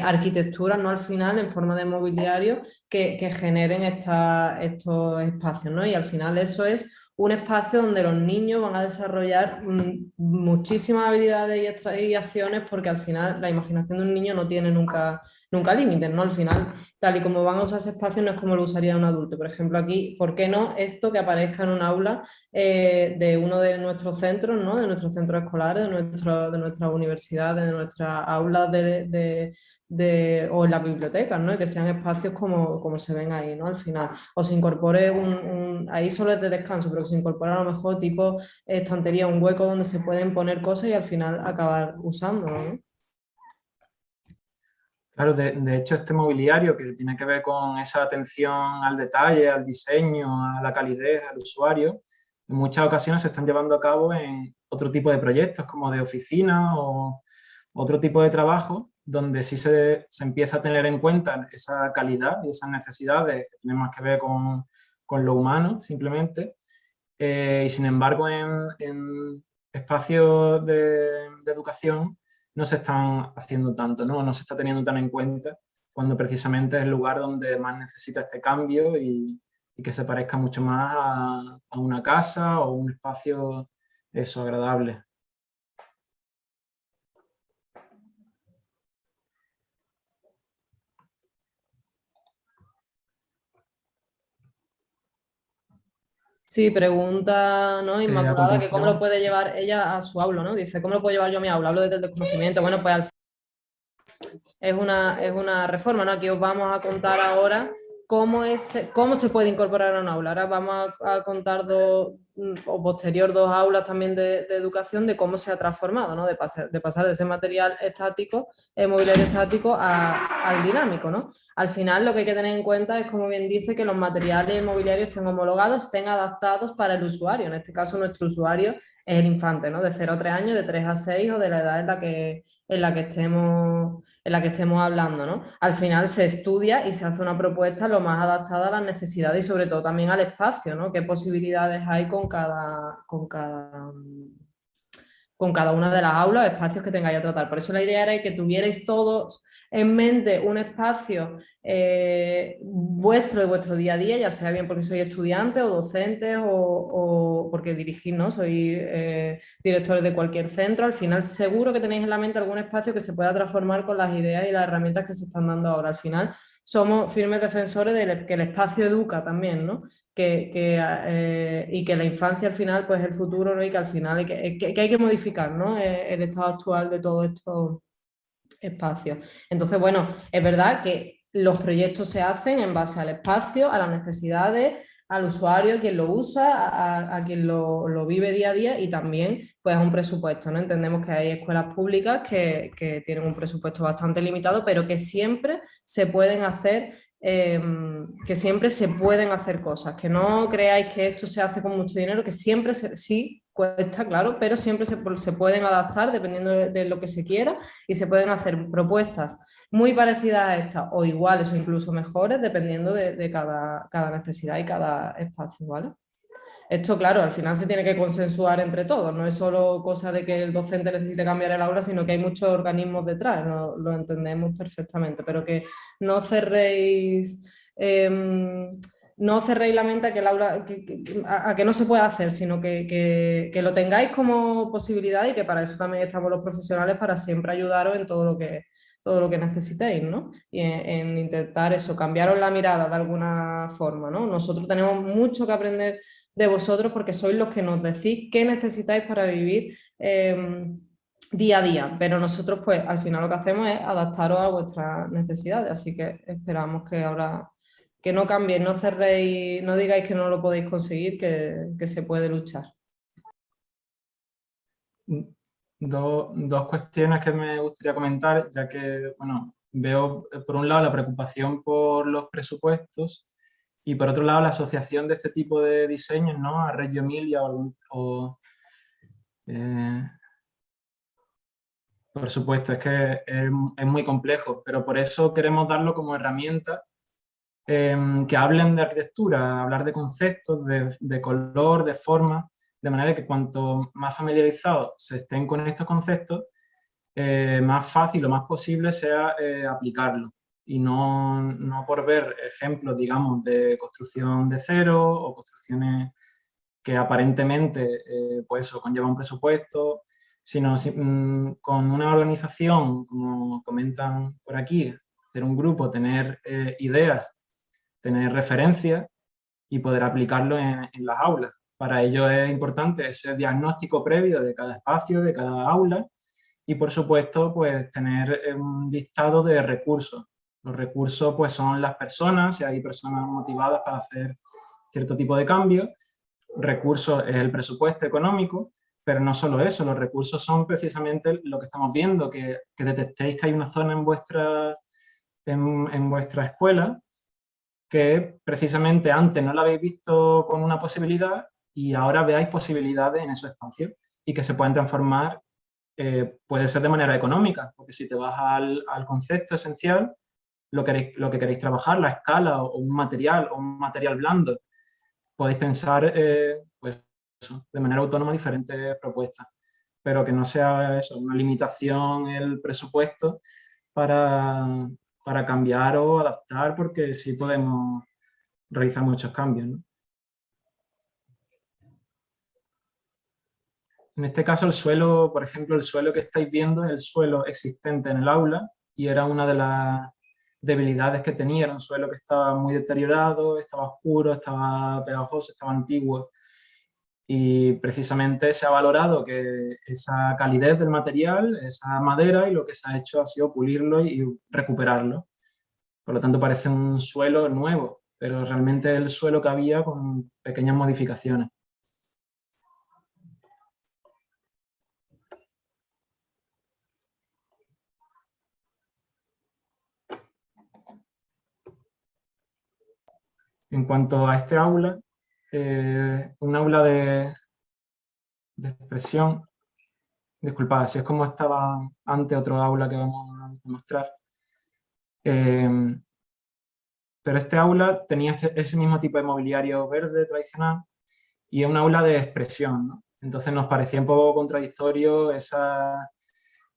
arquitecturas, ¿no? Al final, en forma de mobiliario, que generen estos espacios, ¿no? Y al final eso es un espacio donde los niños van a desarrollar muchísimas habilidades y acciones, porque al final la imaginación de un niño no tiene nunca límites, ¿no? Al final, tal y como van a usar ese espacio, no es como lo usaría un adulto. Por ejemplo, aquí, ¿por qué no esto que aparezca en un aula de uno de nuestros centros, ¿no? De nuestros centros escolares, de nuestras universidades, de nuestras aulas o en las bibliotecas, ¿no? Y que sean espacios como se ven ahí, ¿no? Al final, o se incorpore ahí solo es de descanso, pero que se incorpore a lo mejor tipo estantería, un hueco donde se pueden poner cosas y al final acabar usándolo, ¿no? Claro, de hecho este mobiliario que tiene que ver con esa atención al detalle, al diseño, a la calidez, al usuario, en muchas ocasiones se están llevando a cabo en otro tipo de proyectos como de oficina o otro tipo de trabajo donde sí se empieza a tener en cuenta esa calidad y esas necesidades que tienen más que ver con lo humano simplemente. Y sin embargo en espacios de educación no se están haciendo tanto, ¿no? No se está teniendo tan en cuenta cuando precisamente es el lugar donde más necesita este cambio y que se parezca mucho más a una casa o un espacio eso, agradable. Sí, pregunta, ¿no? A Inmaculada, que cómo lo continuación, puede llevar ella a su aula, ¿no? Dice, ¿cómo lo puedo llevar yo a mi aula? Hablo desde el desconocimiento. Bueno, pues es una reforma, ¿no? Aquí os vamos a contar ahora cómo se puede incorporar a un aula. Ahora vamos a contar o posterior 2 aulas también de educación de cómo se ha transformado, ¿no? De pasar de ese material estático, mobiliario estático al dinámico, ¿no? Al final lo que hay que tener en cuenta es, como bien dice, que los materiales mobiliarios estén homologados, estén adaptados para el usuario. En este caso nuestro usuario es el infante, ¿no? De 0 a 3 años, de 3 a 6 o de la edad en la que estemos hablando, ¿no? Al final se estudia y se hace una propuesta lo más adaptada a las necesidades y sobre todo también al espacio, ¿no? ¿Qué posibilidades hay con cada una de las aulas, espacios que tengáis a tratar? Por eso la idea era que tuvierais todos en mente un espacio vuestro de vuestro día a día, ya sea bien porque sois estudiantes o docentes o porque dirigís, ¿no? Sois directores de cualquier centro. Al final seguro que tenéis en la mente algún espacio que se pueda transformar con las ideas y las herramientas que se están dando ahora. Al final somos firmes defensores de que el espacio educa también, ¿no? Y que la infancia al final pues es el futuro, ¿no? Y que al final hay que modificar, ¿no? El estado actual de todos estos espacios. Entonces, bueno, es verdad que los proyectos se hacen en base al espacio, a las necesidades, al usuario, quien lo usa, a quien lo vive día a día y también pues a un presupuesto, ¿no? Entendemos que hay escuelas públicas que tienen un presupuesto bastante limitado, pero que siempre se pueden hacer cosas, que no creáis que esto se hace con mucho dinero, que siempre sí cuesta, claro, pero siempre se pueden adaptar dependiendo de lo que se quiera y se pueden hacer propuestas muy parecidas a estas o iguales o incluso mejores dependiendo de cada necesidad y cada espacio, ¿vale? Esto, claro, al final se tiene que consensuar entre todos, no es solo cosa de que el docente necesite cambiar el aula, sino que hay muchos organismos detrás, lo entendemos perfectamente, pero que no cerréis la mente a que el aula a que no se pueda hacer, sino que lo tengáis como posibilidad y que para eso también estamos los profesionales, para siempre ayudaros en todo lo que necesitéis, ¿no? Y en intentar eso, cambiaros la mirada de alguna forma, ¿no? Nosotros tenemos mucho que aprender de vosotros porque sois los que nos decís qué necesitáis para vivir día a día, pero nosotros pues al final lo que hacemos es adaptaros a vuestras necesidades, así que esperamos que ahora que no cambiéis, no cerréis, no digáis que no lo podéis conseguir, que se puede luchar. Dos cuestiones que me gustaría comentar, ya que, bueno, veo por un lado la preocupación por los presupuestos y por otro lado la asociación de este tipo de diseños, ¿no?, a Reggio Emilia por supuesto, es que es muy complejo, pero por eso queremos darlo como herramienta que hablen de arquitectura, hablar de conceptos, de color, de forma, de manera que cuanto más familiarizados se estén con estos conceptos, más fácil o más posible sea aplicarlo. Y no por ver ejemplos, digamos, de construcción de cero o construcciones que aparentemente pues eso, conlleva un presupuesto, sino con una organización, como comentan por aquí, hacer un grupo, tener ideas, tener referencias y poder aplicarlo en las aulas. Para ello es importante ese diagnóstico previo de cada espacio, de cada aula y, por supuesto, pues tener un listado de recursos. Los recursos pues son las personas, si hay personas motivadas para hacer cierto tipo de cambios. Recursos es el presupuesto económico, pero no solo eso, los recursos son precisamente lo que estamos viendo, que detectéis que hay una zona en vuestra escuela que precisamente antes no la habéis visto con una posibilidad y ahora veáis posibilidades en esos espacios y que se pueden transformar, puede ser de manera económica, porque si te vas al concepto esencial, lo que queréis trabajar, la escala o un material blando, podéis pensar pues eso, de manera autónoma diferentes propuestas, pero que no sea eso, una limitación el presupuesto para cambiar o adaptar, porque sí podemos realizar muchos cambios, ¿no? En este caso el suelo, por ejemplo, el suelo que estáis viendo es el suelo existente en el aula y era una de las debilidades que tenía, era un suelo que estaba muy deteriorado, estaba oscuro, estaba pegajoso, estaba antiguo y precisamente se ha valorado que esa calidez del material, esa madera, y lo que se ha hecho ha sido pulirlo y recuperarlo. Por lo tanto parece un suelo nuevo, pero realmente es el suelo que había con pequeñas modificaciones. En cuanto a este aula, un aula de expresión, disculpad, si es como estaba antes otro aula que vamos a mostrar, pero este aula tenía ese mismo tipo de mobiliario verde tradicional y es un aula de expresión, ¿no? Entonces nos parecía un poco contradictorio esa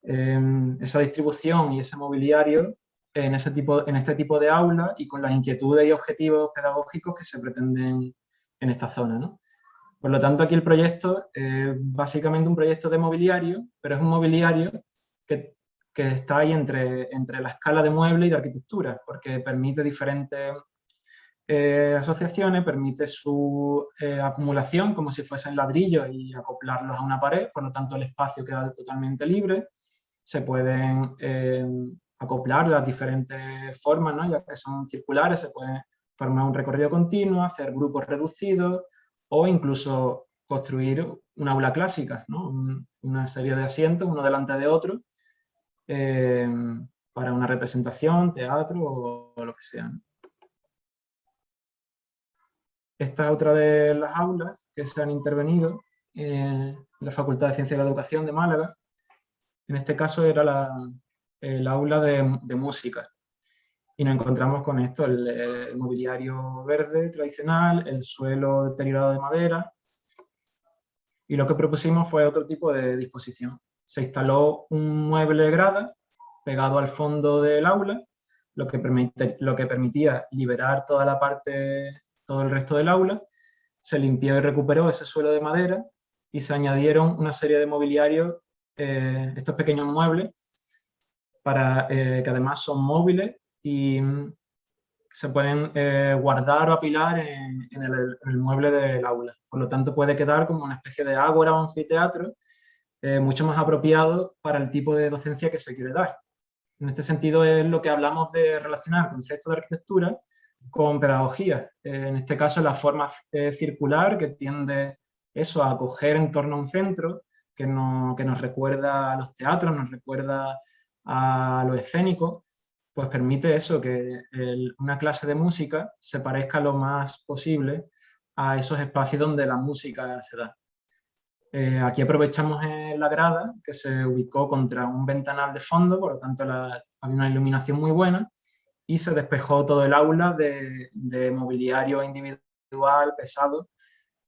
distribución y ese mobiliario en este tipo de aula y con las inquietudes y objetivos pedagógicos que se pretenden en esta zona, ¿no? Por lo tanto, aquí el proyecto es básicamente un proyecto de mobiliario, pero es un mobiliario que está ahí entre la escala de mueble y de arquitectura, porque permite diferentes asociaciones, permite su acumulación como si fuesen ladrillos y acoplarlos a una pared, por lo tanto el espacio queda totalmente libre, se pueden acoplar las diferentes formas, ¿no? Ya que son circulares, se puede formar un recorrido continuo, hacer grupos reducidos o incluso construir una aula clásica, ¿no? Una serie de asientos, uno delante de otro, para una representación, teatro o lo que sea, ¿no? Esta es otra de las aulas que se han intervenido en la Facultad de Ciencias de la Educación de Málaga. En este caso era el aula de música. Y nos encontramos con esto, el mobiliario verde tradicional, el suelo deteriorado de madera. Y lo que propusimos fue otro tipo de disposición. Se instaló un mueble de grada pegado al fondo del aula, lo que permitía liberar toda la parte, todo el resto del aula. Se limpió y recuperó ese suelo de madera y se añadieron una serie de mobiliarios, estos pequeños muebles, que además son móviles y se pueden guardar o apilar en el mueble del aula. Por lo tanto, puede quedar como una especie de ágora o anfiteatro mucho más apropiado para el tipo de docencia que se quiere dar. En este sentido es lo que hablamos de relacionar conceptos de arquitectura con pedagogía. En este caso, la forma circular, que tiende eso a acoger en torno a un centro, que nos recuerda a los teatros, nos recuerda a lo escénico, pues permite eso, que una clase de música se parezca lo más posible a esos espacios donde la música se da. Aquí aprovechamos la grada, que se ubicó contra un ventanal de fondo, por lo tanto había una iluminación muy buena, y se despejó todo el aula de mobiliario individual, pesado,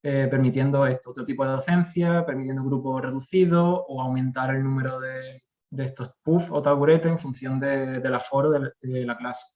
permitiendo otro tipo de docencia, permitiendo grupos reducidos o aumentar el número de estos puffs o taburetes en función del aforo de la clase.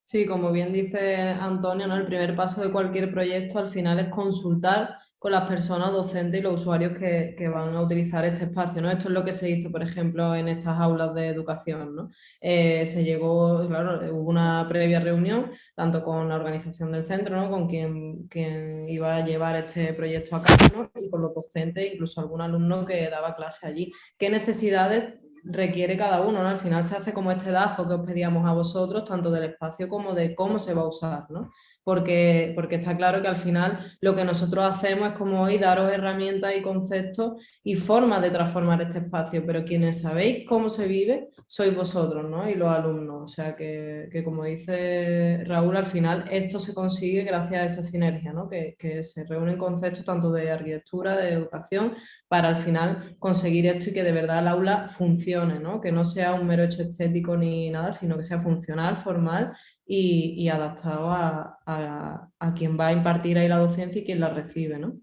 Sí, como bien dice Antonio, ¿no? El primer paso de cualquier proyecto al final es consultar con las personas docentes y los usuarios que van a utilizar este espacio, ¿no? Esto es lo que se hizo, por ejemplo, en estas aulas de educación, ¿no? Se llegó, claro, hubo una previa reunión, tanto con la organización del centro, ¿no? Con quien iba a llevar este proyecto a cabo, ¿no? Y con los docentes, incluso algún alumno que daba clase allí. ¿Qué necesidades requiere cada uno, ¿no? Al final se hace como este DAFO que os pedíamos a vosotros, tanto del espacio como de cómo se va a usar, ¿no? Porque está claro que al final lo que nosotros hacemos es como hoy daros herramientas y conceptos y formas de transformar este espacio, pero quienes sabéis cómo se vive sois vosotros, ¿no? Y los alumnos, o sea que como dice Raúl, al final esto se consigue gracias a esa sinergia, ¿no? Que se reúnen conceptos tanto de arquitectura, de educación, para al final conseguir esto y que de verdad el aula funcione, ¿no? Que no sea un mero hecho estético ni nada, sino que sea funcional, formal y adaptado a quien va a impartir ahí la docencia y quien la recibe, ¿no?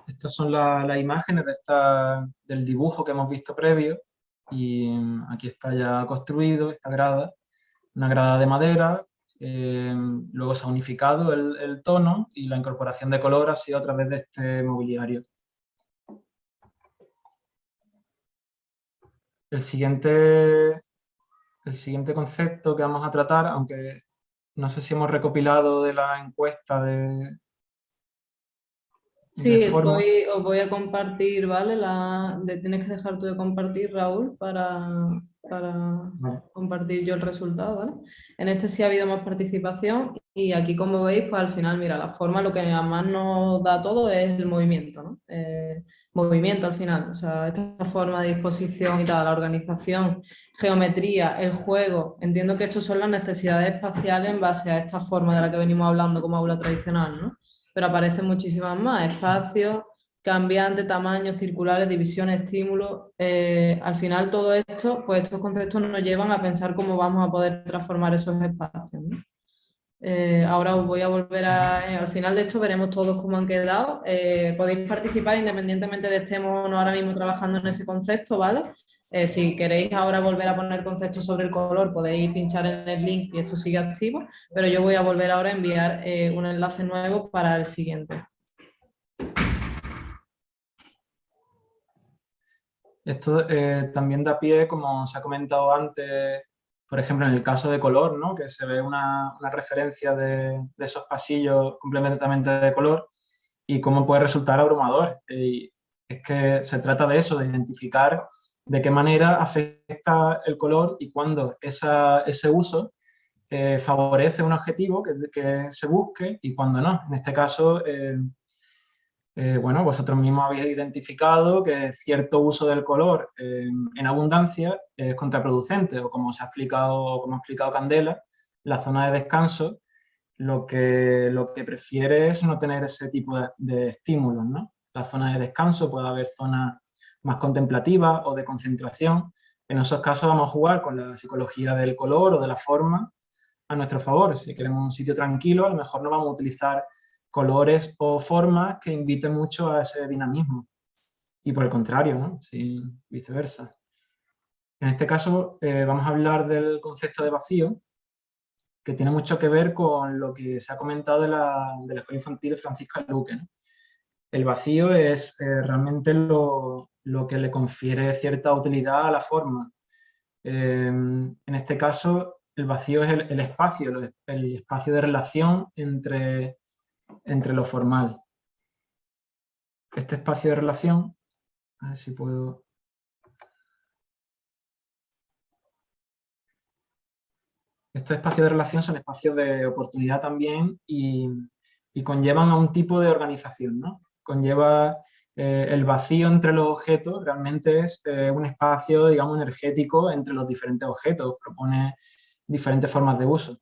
Estas son las imágenes del dibujo que hemos visto previo, y aquí está ya construido esta grada, una grada de madera. Luego se ha unificado el tono y la incorporación de color ha sido a través de este mobiliario. El siguiente concepto que vamos a tratar, aunque no sé si hemos recopilado de la encuesta Sí, forma. os voy a compartir, ¿vale? Tienes que dejar tú de compartir, Raúl, para Vale. compartir yo el resultado, ¿vale? En este sí ha habido más participación y aquí, como veis, pues al final, mira, la forma, lo que más nos da todo es el movimiento, ¿no? Movimiento al final, o sea, esta forma de disposición y tal, la organización, geometría, el juego, entiendo que estas son las necesidades espaciales en base a esta forma de la que venimos hablando como aula tradicional, ¿no? Pero aparecen muchísimas más, espacios, cambiantes, tamaños, circulares, divisiones, estímulos. Al final todo esto, pues estos conceptos nos llevan a pensar cómo vamos a poder transformar esos espacios, ¿no? Ahora os voy a volver al final de esto veremos todos cómo han quedado. Podéis participar independientemente de estemos o no ahora mismo trabajando en ese concepto, ¿vale? Si queréis ahora volver a poner conceptos sobre el color, podéis pinchar en el link y esto sigue activo, pero yo voy a volver ahora a enviar un enlace nuevo para el siguiente. Esto también da pie, como se ha comentado antes, por ejemplo, en el caso de color, ¿no? Que se ve una referencia de esos pasillos completamente de color y cómo puede resultar abrumador. Es que se trata de eso, de identificar de qué manera afecta el color y cuándo ese uso favorece un objetivo que se busque y cuándo no. En este caso, bueno, vosotros mismos habéis identificado que cierto uso del color en abundancia es contraproducente, o como se ha explicado, como ha explicado Candela, la zona de descanso lo que prefiere es no tener ese tipo de estímulos, ¿no? La zona de descanso puede haber zonas más contemplativas o de concentración. En esos casos vamos a jugar con la psicología del color o de la forma a nuestro favor. Si queremos un sitio tranquilo, a lo mejor no vamos a utilizar colores o formas que inviten mucho a ese dinamismo. Y por el contrario, ¿no? Sí, viceversa. En este caso vamos a hablar del concepto de vacío, que tiene mucho que ver con lo que se ha comentado de la Escuela Infantil de Francisca Luque, ¿no? El vacío es realmente lo que le confiere cierta utilidad a la forma. En este caso, el vacío es el espacio de relación entre lo formal. Este espacio de relación, a ver si puedo... estos espacios de relación son espacios de oportunidad también y conllevan a un tipo de organización, ¿no? Conlleva el vacío entre los objetos, realmente es un espacio, digamos, energético entre los diferentes objetos, propone diferentes formas de uso.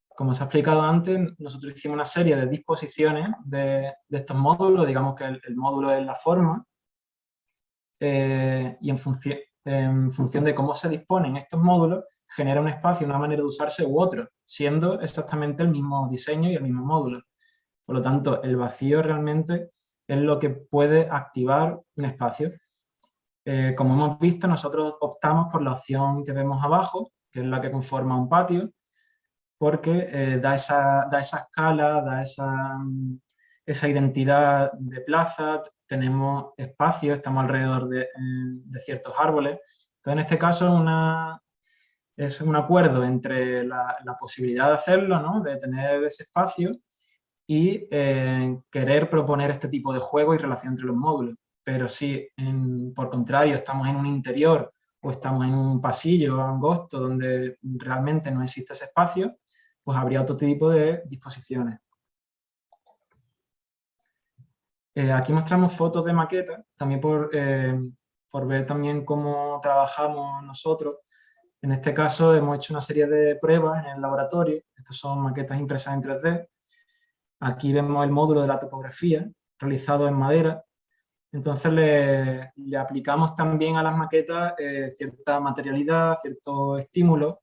Como se ha explicado antes, nosotros hicimos una serie de disposiciones de estos módulos, digamos que el módulo es la forma, y en función de cómo se disponen estos módulos, genera un espacio, una manera de usarse u otro, siendo exactamente el mismo diseño y el mismo módulo. Por lo tanto, el vacío realmente es lo que puede activar un espacio. Como hemos visto, nosotros optamos por la opción que vemos abajo, que es la que conforma un patio, porque da esa escala, da esa identidad de plaza, tenemos espacio, estamos alrededor de ciertos árboles. Entonces, en este caso, es un acuerdo entre la posibilidad de hacerlo, ¿no? De tener ese espacio y querer proponer este tipo de juego y relación entre los módulos. Pero si, por contrario, estamos en un interior o estamos en un pasillo angosto donde realmente no existe ese espacio, pues habría otro tipo de disposiciones. Aquí mostramos fotos de maquetas, también por ver también cómo trabajamos nosotros. En este caso hemos hecho una serie de pruebas en el laboratorio. Estas son maquetas impresas en 3D. Aquí vemos el módulo de la topografía realizado en madera. Entonces le aplicamos también a las maquetas cierta materialidad, cierto estímulo,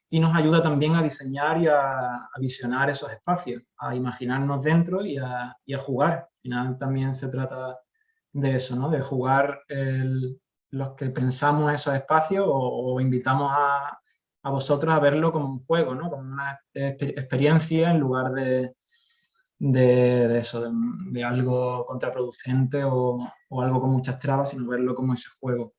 y nos ayuda también a diseñar y a visionar esos espacios, a imaginarnos dentro y a jugar. Al final también se trata de eso, ¿no? De jugar los que pensamos esos espacios o invitamos a vosotros a verlo como un juego, ¿no? Como una experiencia en lugar de eso, de algo contraproducente o algo con muchas trabas, sino verlo como ese juego.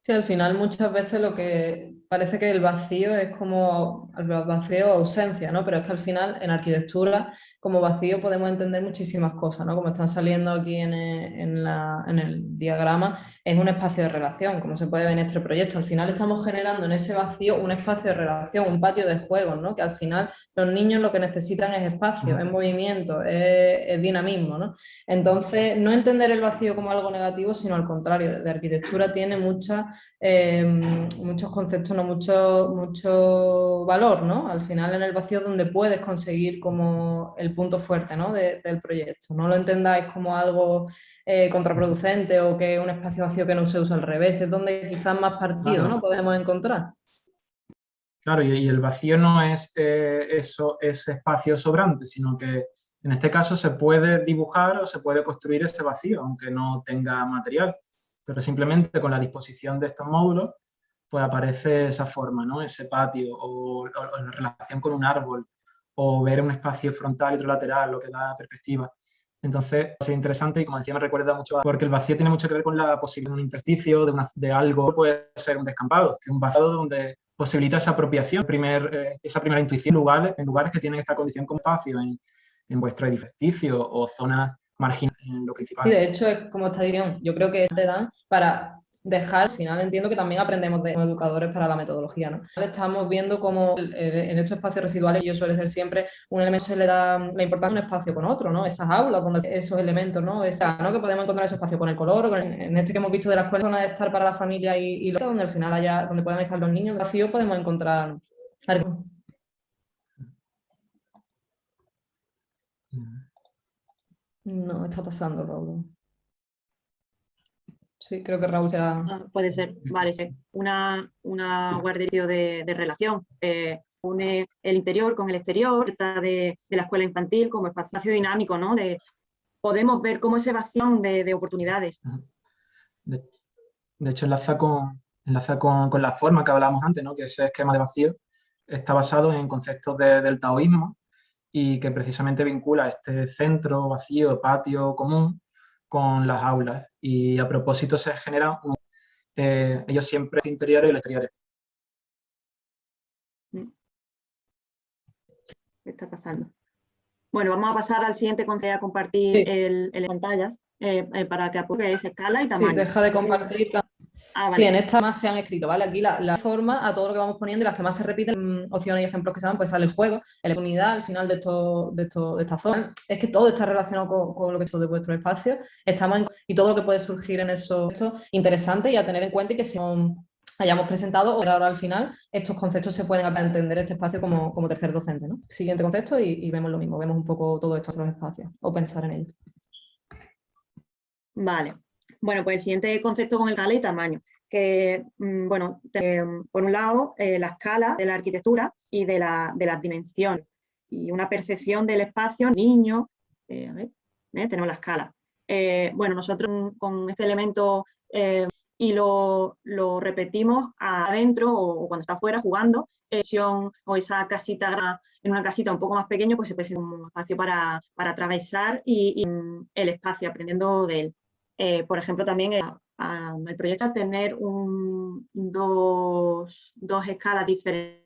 Sí, al final muchas veces lo que parece que el vacío es como el vacío o ausencia, ¿no? Pero es que al final en arquitectura como vacío podemos entender muchísimas cosas, ¿no? Como están saliendo aquí en el diagrama, es un espacio de relación, como se puede ver en este proyecto. Al final estamos generando en ese vacío un espacio de relación, un patio de juegos, ¿no? Que al final los niños lo que necesitan es espacio, es movimiento, es dinamismo, ¿no? Entonces, no entender el vacío como algo negativo, sino al contrario, de arquitectura tiene muchos conceptos, no mucho valor, ¿no? Al final en el vacío es donde puedes conseguir como el punto fuerte, ¿no? del proyecto. No lo entendáis como algo contraproducente o que un espacio vacío que no se usa al revés, es donde quizás más partido, Claro. ¿no? Podemos encontrar. Claro, y el vacío no es ese espacio sobrante, sino que en este caso se puede dibujar o se puede construir ese vacío, aunque no tenga material. Pero simplemente con la disposición de estos módulos, pues aparece esa forma, ¿no? Ese patio o la relación con un árbol o ver un espacio frontal y otro lateral, lo que da perspectiva. Entonces, es interesante y, como decía, me recuerda mucho porque el vacío tiene mucho que ver con la posibilidad de un intersticio, de algo, puede ser un descampado, que es un vacío donde posibilita esa apropiación, esa primera intuición en lugares que tienen esta condición como espacio en vuestro edificio o zonas marginales en lo principal. Sí, de hecho, es como esta dirección. Yo creo que te dan para dejar, al final entiendo que también aprendemos como educadores para la metodología, ¿no? Estamos viendo cómo en estos espacios residuales yo suele ser siempre un elemento se le da la importancia a un espacio con otro, ¿no? Esas aulas donde esos elementos, ¿no? ¿no? Que podemos encontrar ese espacio con el color, o en este que hemos visto de la escuela, zona de estar para la familia y donde al final donde pueden estar los niños, vacío podemos encontrar algo. No, está pasando, Raúl. Sí, creo que Raúl ya... Puede ser, vale, sí. Una guardería de relación. Une el interior con el exterior, de la escuela infantil como espacio dinámico, ¿no? Podemos ver cómo ese vacío de oportunidades. De hecho, enlaza con la forma que hablábamos antes, ¿no? Que ese esquema de vacío está basado en conceptos del taoísmo y que precisamente vincula este centro, vacío, patio común con las aulas. Y a propósito se genera ellos siempre el interior y el exterior. ¿Qué está pasando? Bueno, vamos a pasar al siguiente a compartir el pantalla para que apunte esa escala y tamaño. Sí, deja de compartir. Ah, Sí, vale. en esta más se han escrito, ¿vale? Aquí la forma a todo lo que vamos poniendo y las que más se repiten, opciones y ejemplos que se dan, pues sale el juego, la unidad al final de esta zona. Es que todo está relacionado con lo que es de vuestro espacio. Y todo lo que puede surgir en eso, esto interesante y a tener en cuenta y que hayamos presentado o ahora al final, estos conceptos se pueden entender este espacio como tercer docente, ¿no? Siguiente concepto y vemos lo mismo, vemos un poco todo esto en los espacios o pensar en ellos. Vale. Bueno, pues el siguiente concepto con el escala y tamaño, que, bueno, por un lado, la escala de la arquitectura y de las dimensiones y una percepción del espacio, niño, a ver, tenemos la escala. Bueno, nosotros con este elemento y lo repetimos adentro o cuando está afuera jugando, o esa casita, en una casita un poco más pequeña, pues se puede ser un espacio para atravesar y el espacio, aprendiendo de él. Por ejemplo, también el proyecto a tener dos escalas diferentes